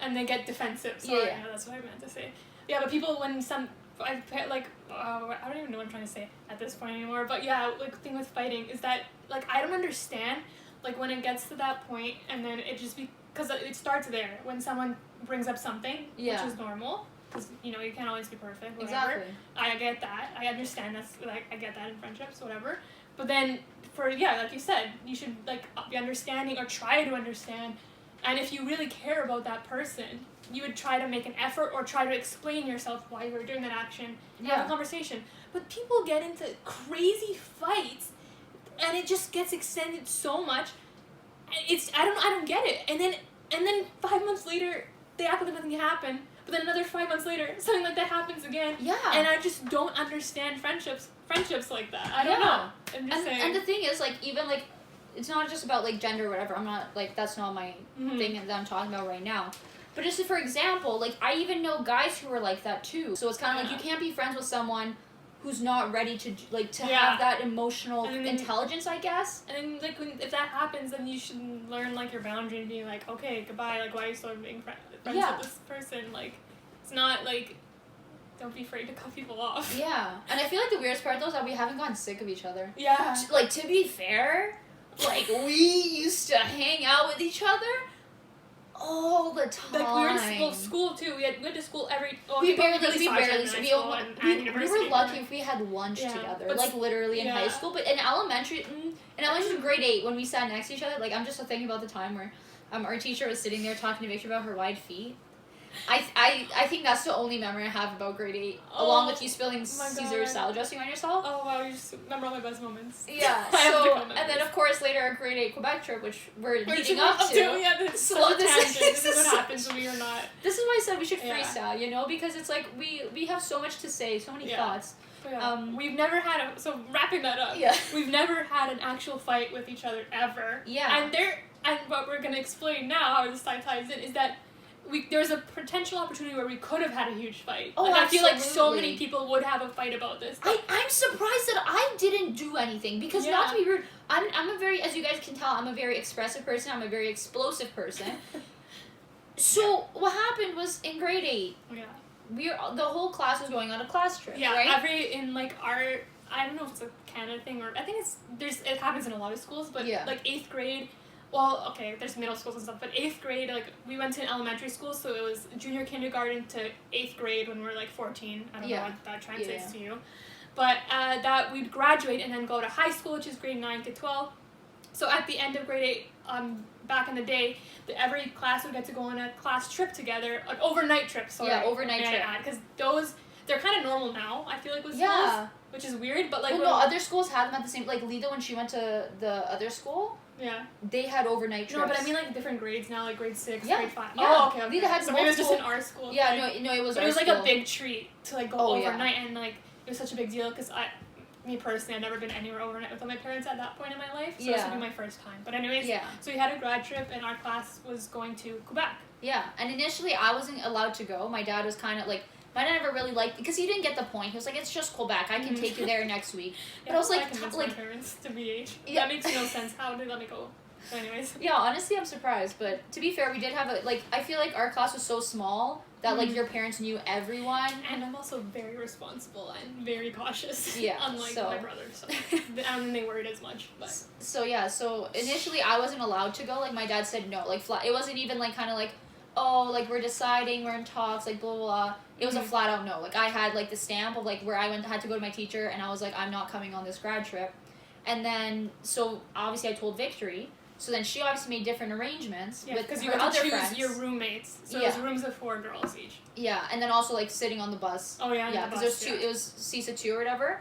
and they get defensive. Sorry, Yeah. no, that's what I meant to say. Yeah, but people, when some, I don't even know what I'm trying to say at this point anymore, but yeah, like, the thing with fighting is that, like, I don't understand, like, when it gets to that point, and then it just because it starts there, when someone brings up something, which is normal, because, you know, you can't always be perfect, whatever. Exactly. I get that. I understand that's, like, I get that in friendships, whatever. But then, like you said, you should, like, be understanding, or try to understand, and if you really care about that person, you would try to make an effort, or try to explain yourself why you were doing that action, and have a conversation. But people get into crazy fights, and it just gets extended so much. I don't get it. And then 5 months later, they act like nothing happened. But then another 5 months later, something like that happens again. Yeah. And I just don't understand friendships like that. I don't know. I'm just saying. And the thing is, like, even, like, it's not just about, like, gender or whatever. I'm not, like, that's not my thing that I'm talking about right now. But just for example, like, I even know guys who are like that too. So it's kind of like, you can't be friends with someone who's not ready to, like, to have that emotional intelligence, I guess. And then, like, if that happens, then you should learn, like, your boundary and be like, okay, goodbye, like, why are you still being friends with this person? Like, it's not, like, don't be afraid to cut people off. Yeah. And I feel like the weirdest part, though, is that we haven't gotten sick of each other. Yeah. Like, to be fair, like, we used to hang out with each other all the time. Like, we were in school too. We went to school every. Well, we barely were lucky if we had lunch together, but like, literally in high school. But in elementary grade 8, when we sat next to each other, like, I'm just thinking about the time where our teacher was sitting there talking to Victor about her wide feet. I think that's the only memory I have about grade 8, along with you spilling Caesar salad dressing on yourself. Oh wow, you just remember all my best moments. Yeah. So, and then of course later our grade 8 Quebec trip, which we're leading up to. Yeah, this is what happens when we are not. This is why I said we should freestyle, you know, because it's like we have so much to say, so many thoughts. Yeah. We've never had wrapping that up. Yeah. We've never had an actual fight with each other ever. Yeah. And what we're gonna explain now, how this ties in, is that there's a potential opportunity where we could have had a huge fight. Oh, like, I feel like absolutely. so many people would have a fight about this. I'm surprised that I didn't do anything, because not to be rude, I'm a very, as you guys can tell, I'm a very expressive person, I'm a very explosive person. So what happened was in grade 8, the whole class was going on a class trip, right? I don't know if it's a Canada thing, or I think it happens in a lot of schools, but like 8th grade, well, okay, there's middle schools and stuff, but 8th grade, like, we went to an elementary school, so it was junior kindergarten to 8th grade when we were, like, 14. I don't know what that translates to you. But that we'd graduate and then go to high school, which is grade 9 to 12. So at the end of grade 8, back in the day, every class would get to go on a class trip together, an overnight trip, overnight trip. Because they're kind of normal now, I feel like, with schools, which is weird, but, like... Well, no, other schools had them at the same... Like, Lita, when she went to the other school... Yeah. They had overnight trips. No, but I mean, like, different grades now, like grade 6, grade 5. Yeah. Oh, okay. Lita had so maybe it was just in our school. Yeah, no, it was but our it was, like, school. a big treat to, like, go overnight, and, like, it was such a big deal, because me personally, I'd never been anywhere overnight without my parents at that point in my life, so this would be my first time. But anyways, so we had a grad trip, and our class was going to Quebec. Yeah, and initially I wasn't allowed to go. My dad was kind of, like... My dad never really liked, because he didn't get the point. He was like, it's just Quebec. I can take you there next week. But I was like, my parents to BH. That makes no sense. How did they let me go? So anyways. Yeah, honestly, I'm surprised. But to be fair, we did have I feel like our class was so small that, like, your parents knew everyone. And I'm also very responsible and very cautious. Yeah. Unlike my brother, so. I don't think they worried as much, but. So initially I wasn't allowed to go. Like, my dad said no. Like, it wasn't even, like, kind of like, oh, like, we're deciding, we're in talks, like, blah, blah, blah. It was a flat out no. Like, I had, like, the stamp of, like, where I had to go to my teacher, and I was like, I'm not coming on this grad trip. And then, so, obviously, I told Victory. So then she obviously made different arrangements with her other friends. Yeah, because you had to choose your roommates. So it was rooms of 4 girls each. Yeah, and then also, like, sitting on the bus. Oh, yeah, yeah, because it was CISA 2 or whatever.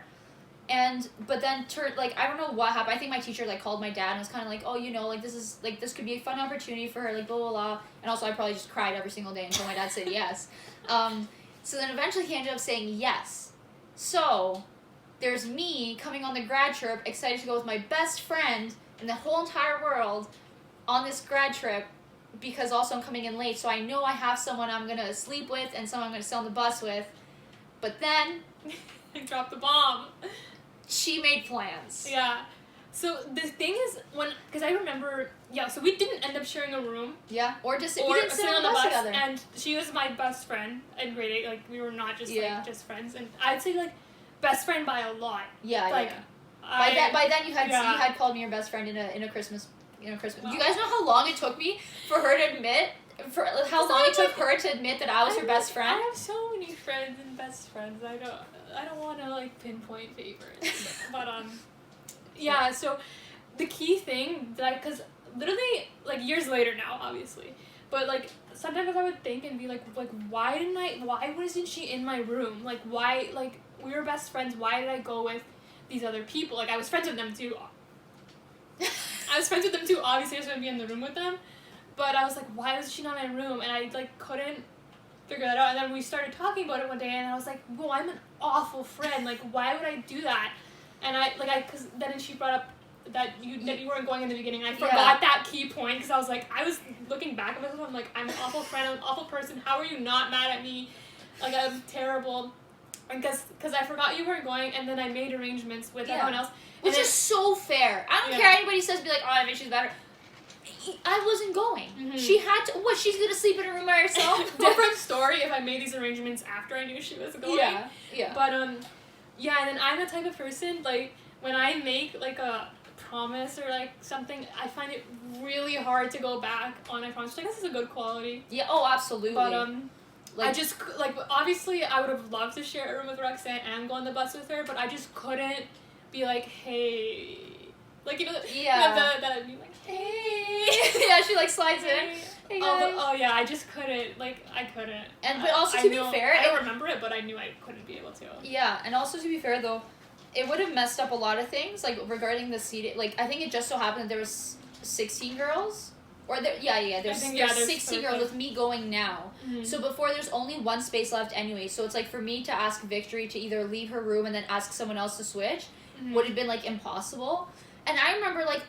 But then, like, I don't know what happened. I think my teacher, like, called my dad and was kind of like, oh, you know, like, this could be a fun opportunity for her, like, blah, blah, blah. And also, I probably just cried every single day until my dad said yes. So then eventually he ended up saying yes. So, there's me coming on the grad trip, excited to go with my best friend in the whole entire world on this grad trip, because also I'm coming in late, so I know I have someone I'm going to sleep with and someone I'm going to sit on the bus with. But then... I dropped the bomb. She made plans. Yeah. So the thing is, because I remember, so we didn't end up sharing a room. Yeah, or we didn't sit on the bus together. And she was my best friend in grade 8. Like, we were not just just friends. And I'd say, like, best friend by a lot. Yeah, like, By then you had called me your best friend in a Christmas. Wow. You guys know how long it took me for her to admit that I was her best friend? I have so many friends and best friends. I don't want to, like, pinpoint favorites. But yeah, so the key thing that because literally, like, years later now, obviously, but, like, sometimes I would think and be like, why wasn't she in my room? Like, why, like, we were best friends, why did I go with these other people? Like, I was friends with them too. Obviously I was going to be in the room with them, but I was like, why was she not in my room? And I, like, couldn't figure that out, and then we started talking about it one day, and I was like, well, I'm an awful friend, like, why would I do that? And because then she brought up that you weren't going in the beginning, and I forgot that key point, because I was looking back at myself, I'm like, I'm an awful friend, I'm an awful person, how are you not mad at me? Like, I'm terrible. And because I forgot you weren't going, and then I made arrangements with everyone else. Which is so fair. I don't care anybody says, be like, oh, I think she's better. I wasn't going. Mm-hmm. She had to. What? She's gonna sleep in a room by herself. Different story if I made these arrangements after I knew she was going. Yeah. But and then I'm the type of person, like, when I make, like, a promise or, like, something, I find it really hard to go back on my promise. Like, this is a good quality. Yeah. Oh, absolutely. But I just, like, obviously I would have loved to share a room with Roxanne and go on the bus with her, but I just couldn't be like, hey, like, you know, that I'd be like, hey. Yeah, she, like, slides in. Hey, guys. I just couldn't, like, I couldn't. But also, to be fair, I don't remember it, but I knew I couldn't be able to. Yeah, and also, to be fair, though, it would have messed up a lot of things, like, regarding the seating. Like, I think it just so happened that there was 16 girls. Or there's 16 girls with me going now. Mm-hmm. So before, there's only one space left anyway. So it's like, for me to ask Victory to either leave her room and then ask someone else to switch would have been, like, impossible. And I remember, like,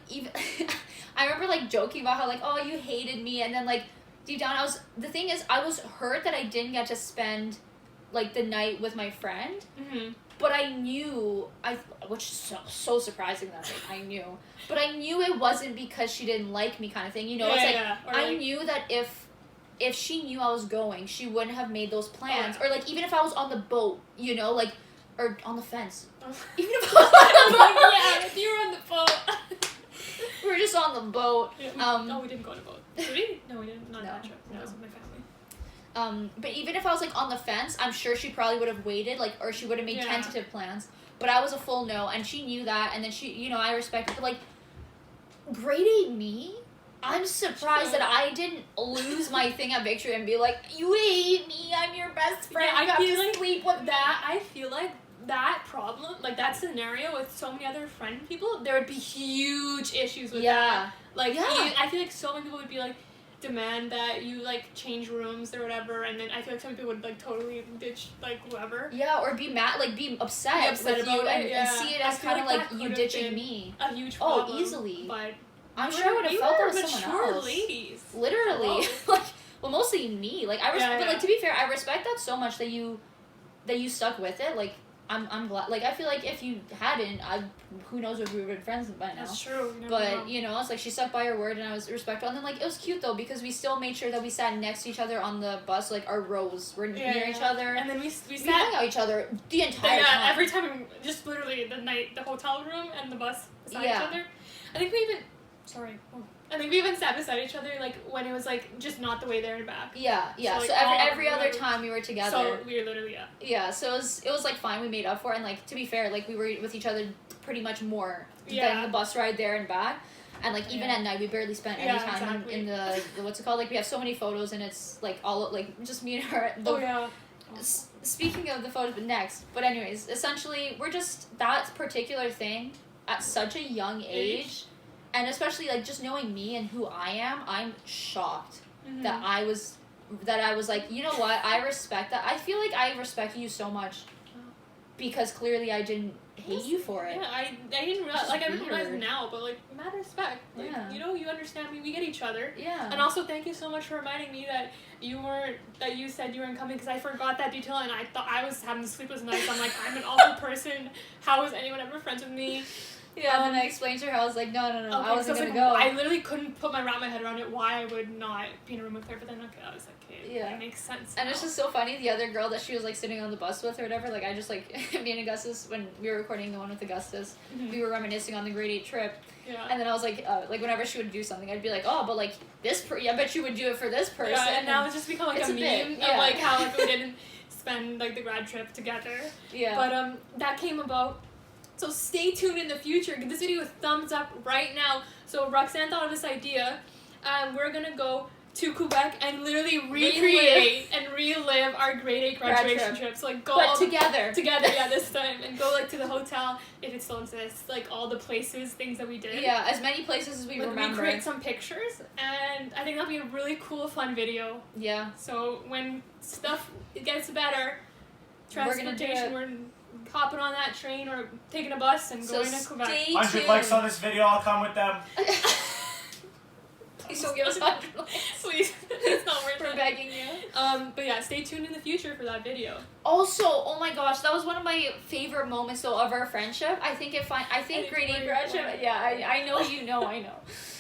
joking about how, like, oh, you hated me, and then, like, deep down I was hurt that I didn't get to spend, like, the night with my friend. Mm-hmm. But I knew, which is so surprising that I knew, but I knew it wasn't because she didn't like me, kind of thing, you know. I knew that if she knew I was going, she wouldn't have made those plans, or, like, even if I was on the boat, you know, like, or on the fence. Even if I was on the boat. Yeah, if you were on the boat. We were just on the boat. Yeah, we didn't go on a boat. Did we? No, we didn't. Not that trip. No. That was with my family. But even if I was, like, on the fence, I'm sure she probably would have waited, like, or she would have made tentative plans. But I was a full no, and she knew that, and then she, you know, I respected. But, like, grade 8 me, I'm surprised that I didn't lose my thing at Victory and be like, you hate me, I'm your best friend, I got feel to like sleep with that. I feel like that problem, like, that scenario with so many other friend people, there would be huge issues with that. Like, I feel like so many people would be like, demand that you, like, change rooms or whatever, and then I feel like some people would, like, totally ditch, like, whoever. Yeah, or be mad, like, be upset with about you it, and see it as kind of like you ditching me. A huge problem. Oh, easily. But I'm sure I would have felt that with someone else. Ladies. Literally. Like, well, mostly me. Like, but, like, to be fair, I respect that so much that you stuck with it. Like, I'm glad. Like, I feel like if you hadn't, who knows if we would have been friends by now. That's true. But, you know, it's like she stuck by her word, and I was respectful. And then, like, it was cute, though, because we still made sure that we sat next to each other on the bus. Like, our rows were near each other. And then we hung out each other the entire time. Every time, just literally the hotel room and the bus beside each other. I think we even sat beside each other, like, when it was, like, just not the way there and back. Yeah. So, like, every other time we were together. So we were literally, Yeah, so it was like, fine, we made up for it, and, like, to be fair, like, we were with each other pretty much more than the bus ride there and back. And, like, even at night, we barely spent any time in the what's it called? Like, we have so many photos, and it's, like, all, like, just me and her. Speaking of the photos, but anyways, essentially, we're just, that particular thing, at such a young age. And especially, like, just knowing me and who I am, I'm shocked that I was like, you know what, I respect that. I feel like I respect you so much because clearly I didn't hate you for it. Yeah, I didn't realize, like, I didn't realize weird. now, but, like, mad respect. Like, Yeah. you know, you understand me, we get each other. Yeah. And also, thank you so much for reminding me that you said you weren't coming, because I forgot that detail, and I thought I was having sleepless nights. I'm like, I'm an awful person. How is anyone ever friends with me? Yeah, and then I explained to her, I was like, no, Okay, I wasn't so gonna like, go. I literally couldn't wrap my head around it, why I would not be in a room with her, but then, okay, I was like, okay, Yeah. that makes sense And now. it's just so funny, the other girl that she was, like, sitting on the bus with or whatever, like, I just, like, me and Augustus, when we were recording the one with Augustus, we were reminiscing on the grade 8 trip, Yeah. and then I was like, whenever she would do something, I'd be like, oh, but, like, I bet you would do it for this person. Yeah, and now it's just become, like, it's a a meme bit, of, yeah. like, how, like, we didn't spend, like, the grad trip together. Yeah. But, that came about. So stay tuned in the future. Give this video a thumbs up right now. So Roxanne thought of this idea. We're gonna go to Quebec and literally recreate and relive our grade 8 graduation trip. So like go but all together. together, yeah, this time, and go like to the hotel if it still exists, like all the places, things that we did. Yeah, as many places as we Like, remember. we create some pictures, and I think that'll be a really cool, fun video. Yeah. So when stuff gets better, We're gonna do transportation, it. we're hopping on that train or taking a bus and So going to Quebec. stay 100 tuned. likes on this video, I'll come with them. Please don't give us 100 likes. Please, it's not worth We're it. begging you. But yeah, stay tuned in the future for that video. Also, oh my gosh, that was one of my favorite moments though of our friendship. I think grade 8 grad trip. Yeah, I know you know, I know.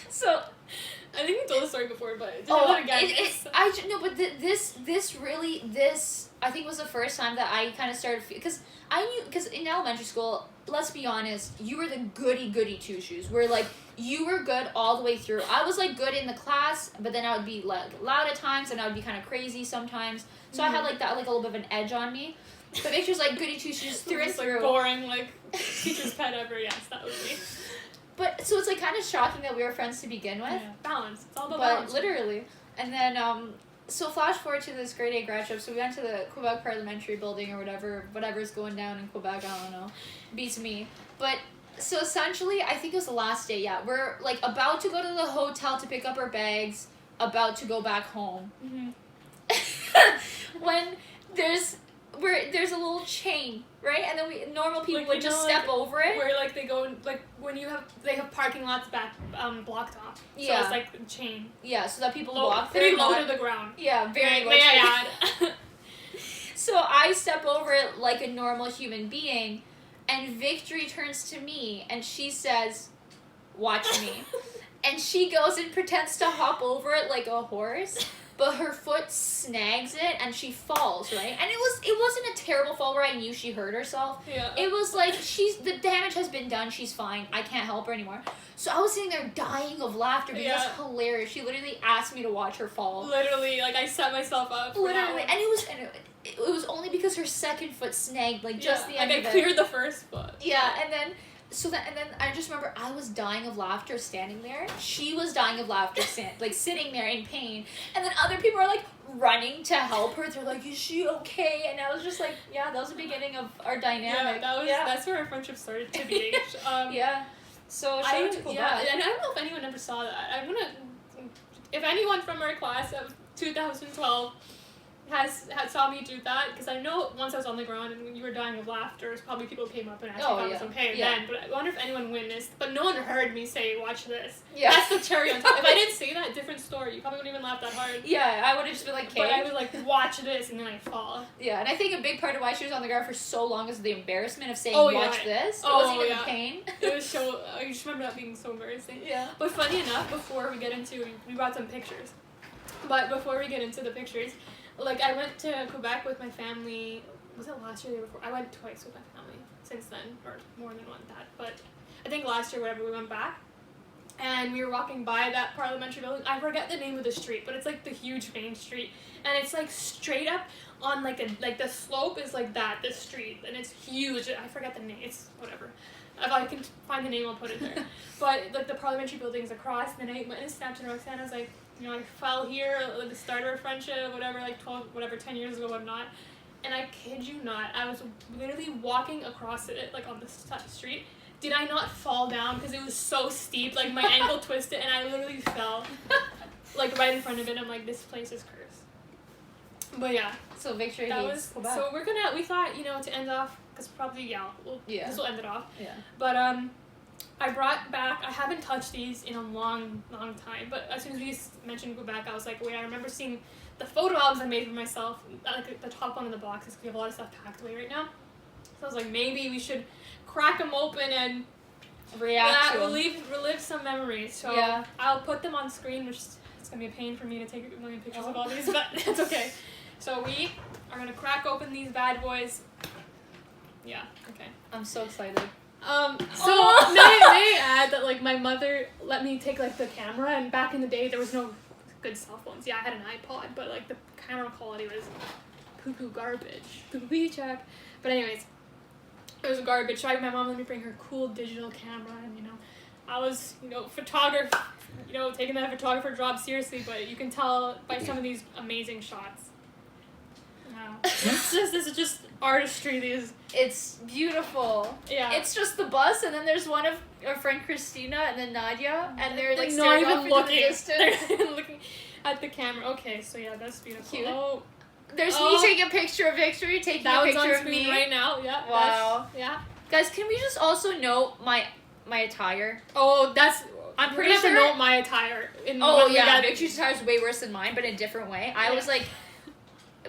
So I think we told the story before, but do it again. This I think was the first time that I kind of started because in elementary school, let's be honest, you were the goody two shoes. Where like you were good all the way through. I was like good in the class, but then I would be like loud at times and I would be kind of crazy sometimes. So I had like that like a little bit of an edge on me. But Victor's like goody two shoes through and Just, like, through. boring, like teacher's pet ever. Yes, that was me. But so it's like kind of shocking that we were friends to begin with. Yeah, balance. It's all about But balance. literally. And then, so flash forward to this grade 8 grad trip. So we went to the Quebec Parliamentary Building or whatever's going down in Quebec, I don't know. Beats me. But, so essentially, I think it was the last day, yeah. We're, like, about to go to the hotel to pick up our bags, about to go back home. When there's a little chain, right? And then normal people Like, would you just know, step like, over it. Where like they go like when they have parking lots back blocked off. So Yeah. it's like chain. Yeah, so that people Low, walk there. pretty low not- to the ground. Yeah, very low. May I add? So I step over it like a normal human being, and Victory turns to me and she says, "Watch me." And she goes and pretends to hop over it like a horse, but her foot snags it and she falls, right? And it wasn't a terrible fall where I knew she hurt herself. Yeah. It was like the damage has been done, she's fine. I can't help her anymore. So I was sitting there dying of laughter because Yeah. it's hilarious. She literally asked me to watch her fall. Literally, like I set myself up. For that Literally, one. and it was only because her second foot snagged like just the like end I of it. cleared the first foot. Yeah, and then I just remember I was dying of laughter standing there. She was dying of laughter like sitting there in pain, and then other people are like running to help her. They're like, "Is she okay?" And I was just like, "Yeah, that was the beginning of our dynamic." That's where our friendship started to be. Yeah. So shout out to Quebec. And I don't know if anyone ever saw that. I'm gonna, if anyone from our class of 2012 had saw me do that, because I know once I was on the ground and when you were dying of laughter, probably people came up and asked if I was okay then. But I wonder if anyone witnessed. But no one heard me say, "Watch this." Yeah. That's the cherry on top. If I didn't say that, different story. You probably wouldn't even laugh that hard. Yeah, I would have just been like, "Okay." But I was like, "Watch this," and then I fall. Yeah, and I think a big part of why she was on the ground for so long is the embarrassment of saying, Oh, yeah. "Watch this." It Oh, wasn't even yeah. the pain. It was so. I just remember that being so embarrassing. Yeah. But funny enough, before we get into, we brought some pictures. But before we get into the pictures, like I went to Quebec with my family. Was it last year or the year before? I went twice with my family since then, or more than one that. But I think last year, whatever, we went back, and we were walking by that parliamentary building. I forget the name of the street, but it's like the huge main street, and it's like straight up on like the slope is like this street, and it's huge. I forget the name. It's whatever. If I can find the name, I'll put it there. But like the parliamentary building's across, and then I went and snapped to Roxanne. I was like, you know, I fell here at the start of our friendship, whatever, like 10 years ago, whatnot. And I kid you not, I was literally walking across it, like on the street. Did I not fall down because it was so steep? Like my ankle twisted, and I literally fell, like right in front of it. I'm like, this place is cursed. But yeah. So Victory That hates was Quebec. so we thought, you know, to end off because probably, Yeah. this will end it off. Yeah. But, I brought back, I haven't touched these in a long, long time, but as soon as we mentioned Quebec, I was like, wait, I remember seeing the photo albums I made for myself, like the top one in the boxes, because we have a lot of stuff packed away right now. So I was like, maybe we should crack them open and React to them. relive some memories. So Yeah. I'll put them on screen, which it's going to be a pain for me to take a million pictures of all these, but it's okay. So we are going to crack open these bad boys. Yeah, okay. I'm so excited. So may I add that like my mother let me take like the camera, and back in the day there was no good cell phones. Yeah, I had an iPod, but like the camera quality was poo-poo garbage. Poo-poo check. But anyways, it was garbage. So my mom let me bring her cool digital camera, and I was taking that photographer job seriously, but you can tell by some of these amazing shots. Wow. This is just artistry. It's beautiful. Yeah. It's just the bus, and then there's one of our friend Christina and then Nadia, and they're like not staring even off looking. into the distance. They're even looking at the camera. Okay, so yeah, that's beautiful. Cute. Oh, There's Oh. me taking a picture of Victory, taking that a one's picture on of screen me. right now. Yeah. Wow. Yeah. Guys, can we just also note my attire? Oh, I'm we're pretty gonna have to sure. note my attire. Oh when we yeah, got- Victory's attire is way worse than mine, but in a different way. I Yeah. was like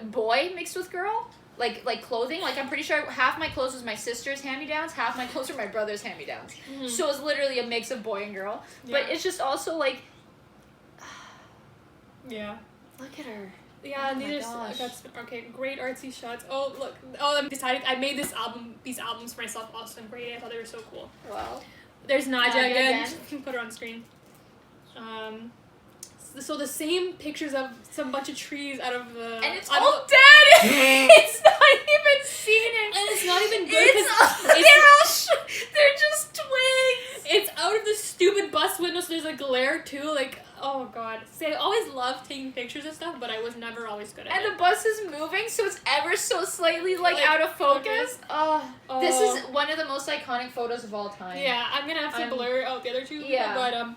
boy mixed with girl. Like clothing, like I'm pretty sure half my clothes was my sister's hand-me-downs, half my clothes were my brother's hand-me-downs. Mhm. So it was literally a mix of boy and girl. But Yeah. it's just also like, Yeah. look at her. Yeah, and Oh my these are gosh. okay. Great artsy shots. Oh look. Oh, I decided I made these albums for myself also in grade 8. I thought they were so cool. Wow. There's Nadia Nadia again. again. You can put her on screen. So the same pictures of some bunch of trees out of the. And it's out all of- dead. It's not even scenic. And it's not even good because They're just twigs. it's out of the stupid bus window, so there's a glare too. Like, oh god. See, I always loved taking pictures of stuff, but I was never always good at And it. the bus is moving, so it's ever so slightly like out of focus. This Oh. is one of the most iconic photos of all time. Yeah, I'm gonna have to blur out the other two. Yeah. But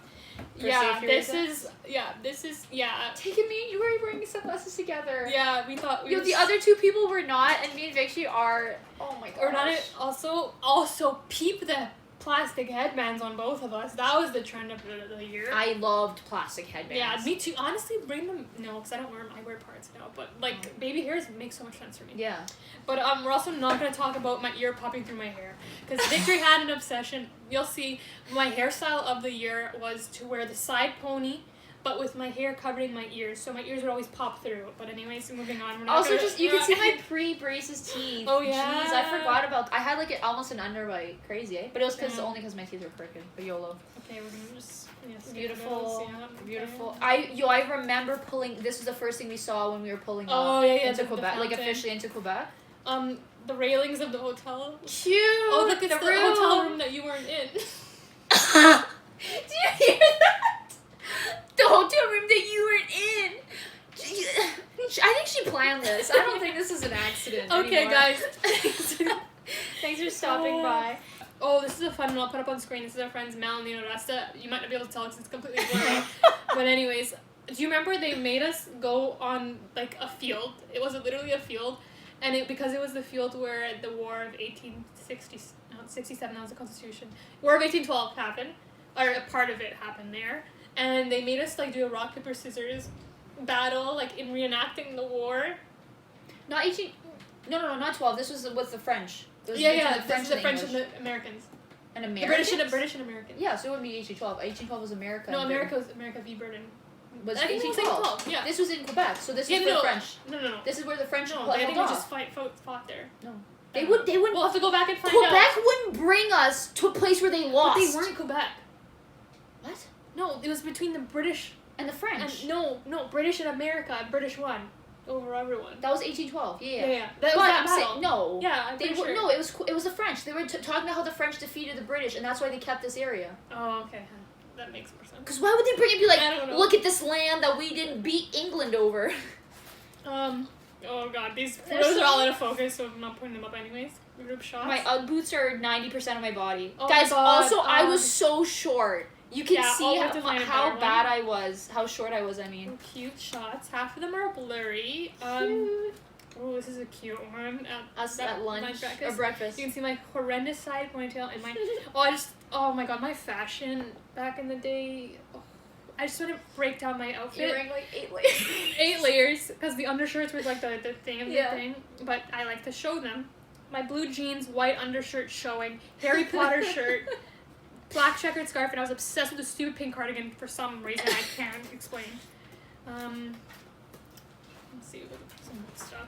For yeah, safety this reasons. is yeah. Taking me, you were wearing sunglasses together. Yeah, we thought we Yo, were the other two people were not, and me and Victory are. Oh my god. or not it. Also peep the plastic headbands on both of us. That was the trend of the year. I loved plastic headbands. Yeah, me too. Honestly, bring them. No, because I don't wear them. I wear parts now. But like baby hairs make so much sense for me. Yeah. But we're also not gonna talk about my ear popping through my hair because Victory had an obsession. You'll see, my hairstyle of the year was to wear the side pony, but with my hair covering my ears, so my ears would always pop through. But anyways, moving on. We're not Also, gonna, just you can see my pre-braces teeth. Oh, yeah. Jeez, I forgot about. I had like almost an underbite. Crazy, eh? But it was Yeah. only because my teeth were crooked. But YOLO. Okay, we're gonna just skip Beautiful, those, yeah, beautiful. okay. I remember pulling. This was the first thing we saw when we were pulling Oh up yeah, into the Quebec, like fountain. officially into Quebec. The railings of the hotel. Cute. Oh, look, it's the room. hotel room that you weren't in. Do you hear that? The hotel room that you were in. I think she planned this. I don't think this is an accident. Okay, anymore. guys. Thanks for stopping by. Oh, this is a fun one. I'll put up on screen. This is our friends Melanie and Oresta. You might not be able to tell because it's completely blurry. But anyways, do you remember they made us go on like a field? It was literally a field, and because it was the field where the War of 67, that was the Constitution. War of 1812 happened, or a part of it happened there, and they made us like do a rock paper scissors battle, like in reenacting the war. Not 18. No, not 12. This was with the French. It was Yeah, between yeah. This is the French and English. the Americans. And The Americans. British and Americans. Yeah, so it would be 1812. 1812 was America. No, and America v. Britain. was I think it was 1812. Yeah. This was in Quebec, so this Yeah, is for no, the French. No. This is where the French No, held I think we off. just fought there. No. They wouldn't. We'll have to go back and find Quebec out. wouldn't bring us to a place where they But lost. they weren't Quebec. What? No, it was between the British And the French. and no, British and America. And British won over everyone. That was 1812. Yeah. Yeah. That But was that I'm battle. saying no. Yeah, I'm They pretty were, sure. no, it was the French. They were talking about how the French defeated the British, and that's why they kept this area. Oh, okay. That makes more sense. Because why would they bring it? And be like, I don't know. look at this land that we didn't beat England over. Oh god, these They're photos so- are all out of focus, so I'm not putting them up anyways. Group shots. My UGG boots are 90% of my body. Oh Guys, my God, also I was so short. You can Yeah, see I'll have to find a how better bad I was, how short I was. I mean, Cute shots. Half of them are blurry. Cute. Oh, this is a cute one. Us at lunch or breakfast. You can see my horrendous side ponytail and my... oh my god, my fashion back in the day. Oh, I just want to break down my outfit. You're wearing like 8 layers. 8 layers, because the undershirts were like the thing of the thing. But I like to show them. My blue jeans, white undershirt showing, Harry Potter shirt, black checkered scarf, and I was obsessed with the stupid pink cardigan for some reason I can't explain. Let's see, some stuff.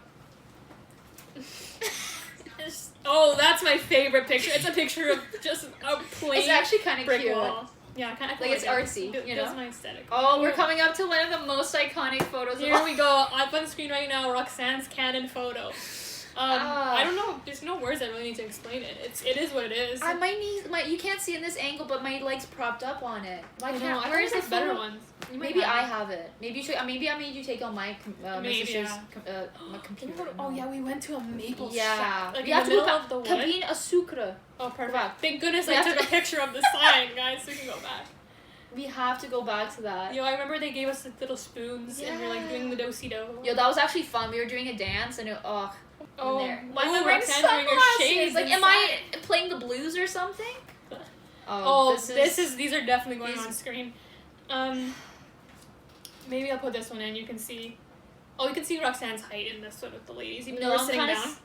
Oh, that's my favorite picture. It's a picture of just a plain. It's actually kind of brick cute. wall. Yeah, kind of like it's artsy. You know, that's my aesthetic. Oh, we're coming up to one of the most iconic photos. Here we go. Up on the screen right now, Roxanne's canon photo. I don't know. There's no words that really need to explain it. It is what it is. My knees, you can't see in this angle, but my legs propped up on it. I where's the better ones? Maybe I have it. Maybe you should. Maybe I made you take out my my sister's my computer. Oh yeah, we went to a maple shop. Like we in have the to go middle back. of the wood. Cabine Sucre. Oh perfect. Thank goodness I took a picture of the sign, guys, so we can go back. We have to go back to that. Yo, I remember they gave us like little spoons and we were like doing the do-si-do. Yo, that was actually fun. We were doing a dance and my wearing sunglasses. Like, am I playing the blues or something? These are definitely going on screen. Maybe I'll put this one in. You can see. Oh, you can see Roxanne's height in this one with the ladies, even though we're sitting down.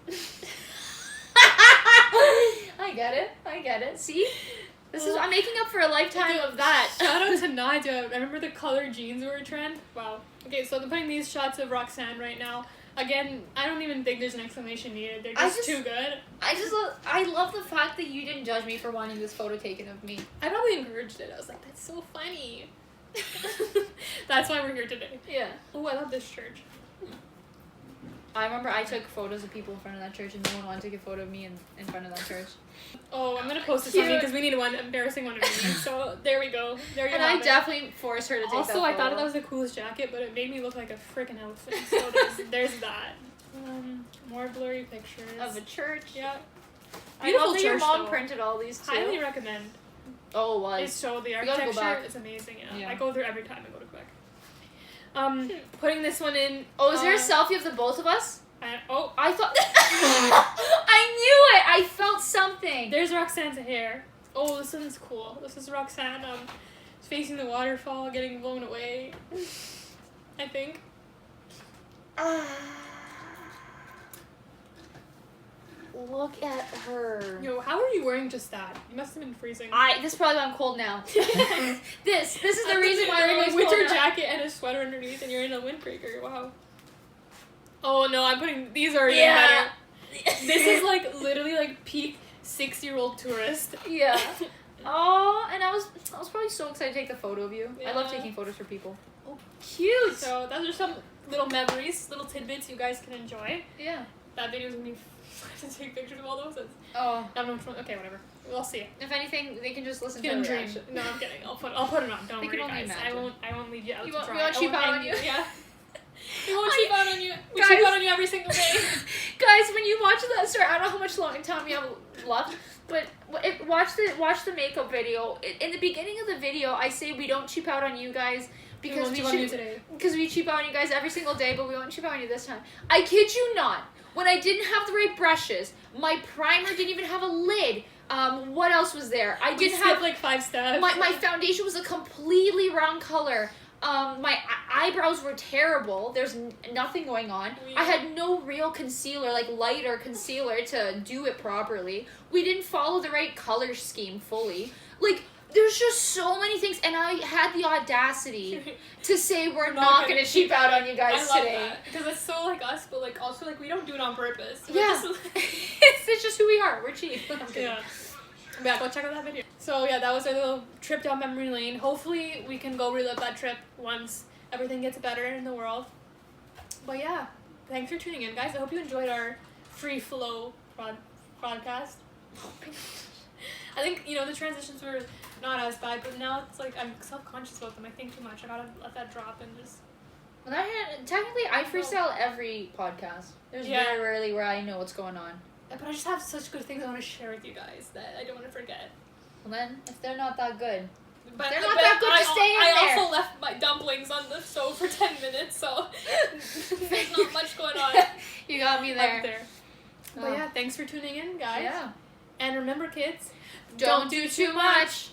I get it. See? I'm making up for a lifetime of that. Shout out to Nadia. I remember the color jeans were a trend. Wow. Okay, so I'm putting these shots of Roxanne right now. Again, I don't even think there's an explanation needed. They're just too good. I love the fact that you didn't judge me for wanting this photo taken of me. I probably encouraged it. I was like, that's so funny. That's why we're here today. Yeah. Oh, I love this church. I remember I took photos of people in front of that church and no one wanted to take a photo of me in front of that church. Oh, I'm going to post this on me because we need one embarrassing one of me. So there we go. There you go. And I definitely forced her to take that photo. Also, I thought that was the coolest jacket, but it made me look like a freaking elephant. So there's that. More blurry pictures. Of a church. Yeah. Beautiful I love that your mom printed all these too. Highly recommend. Oh, it was. It's so the architecture is amazing. Yeah. I go through every time I go to Quebec. Putting this one in. Oh, is there a selfie of the both of us? I thought. I knew it. I felt something. There's Roxanne's hair. Oh, this one's cool. This is Roxanne facing the waterfall, getting blown away. I think. Look at her. Yo, how are you wearing just that? You must have been freezing. This is probably why I'm cold now. This is the reason why I'm wearing always a winter cold jacket and a sweater underneath, and you're in a windbreaker. Wow. Oh no, I'm putting these are even better. This is like literally like peak 6-year-old tourist. Yeah. Oh, and I was probably so excited to take the photo of you. Yeah. I love taking photos for people. Oh, cute. So those are some little memories, little tidbits you guys can enjoy. Yeah. That video's gonna be fun to take pictures of all those. Oh. I don't know which one. Okay, whatever. We'll see. If anything, they can just listen to the the reaction. No, I'm kidding. I'll put it on. Don't worry, guys. I won't leave you out to dry. We won't cheap out on you. Yeah. We won't cheap out on you. We cheap out on you every single day. Guys, when you watch that, sorry, I don't know how much long time we have left, but watch the makeup video. In the beginning of the video, I say we don't cheap out on you guys because we cheap out on you guys every single day, but we won't cheap out on you this time. I kid you not. When I didn't have the right brushes, my primer didn't even have a lid. What else was there? I didn't have like 5 steps. My foundation was a completely wrong color. My eyebrows were terrible. There's nothing going on. Yeah. I had no real concealer, like lighter concealer to do it properly. We didn't follow the right color scheme fully. Like, there's just so many things, and I had the audacity to say we're not gonna cheap out on you guys today. Because it's so like us, but like also like we don't do it on purpose. Yeah. It's just who we are. We're cheap. Yeah. Yeah, go check out that video. So yeah, that was our little trip down memory lane. Hopefully we can go relive that trip once everything gets better in the world. But yeah, thanks for tuning in, guys. I hope you enjoyed our free flow podcast. I think, the transitions were not as bad, but now it's like I'm self-conscious about them. I think too much. I gotta let that drop and just... Well, technically, I freestyle every podcast. There's very rarely where I know what's going on. But I just have such good things I want to share with you guys that I don't want to forget. Well then, if they're not that good, But They're not that good to stay in I there. also left my dumplings on the stove for 10 minutes, so there's not much going on You got me there. up there. But Oh. yeah, thanks for tuning in, guys. Yeah. And remember, kids, Don't do too much.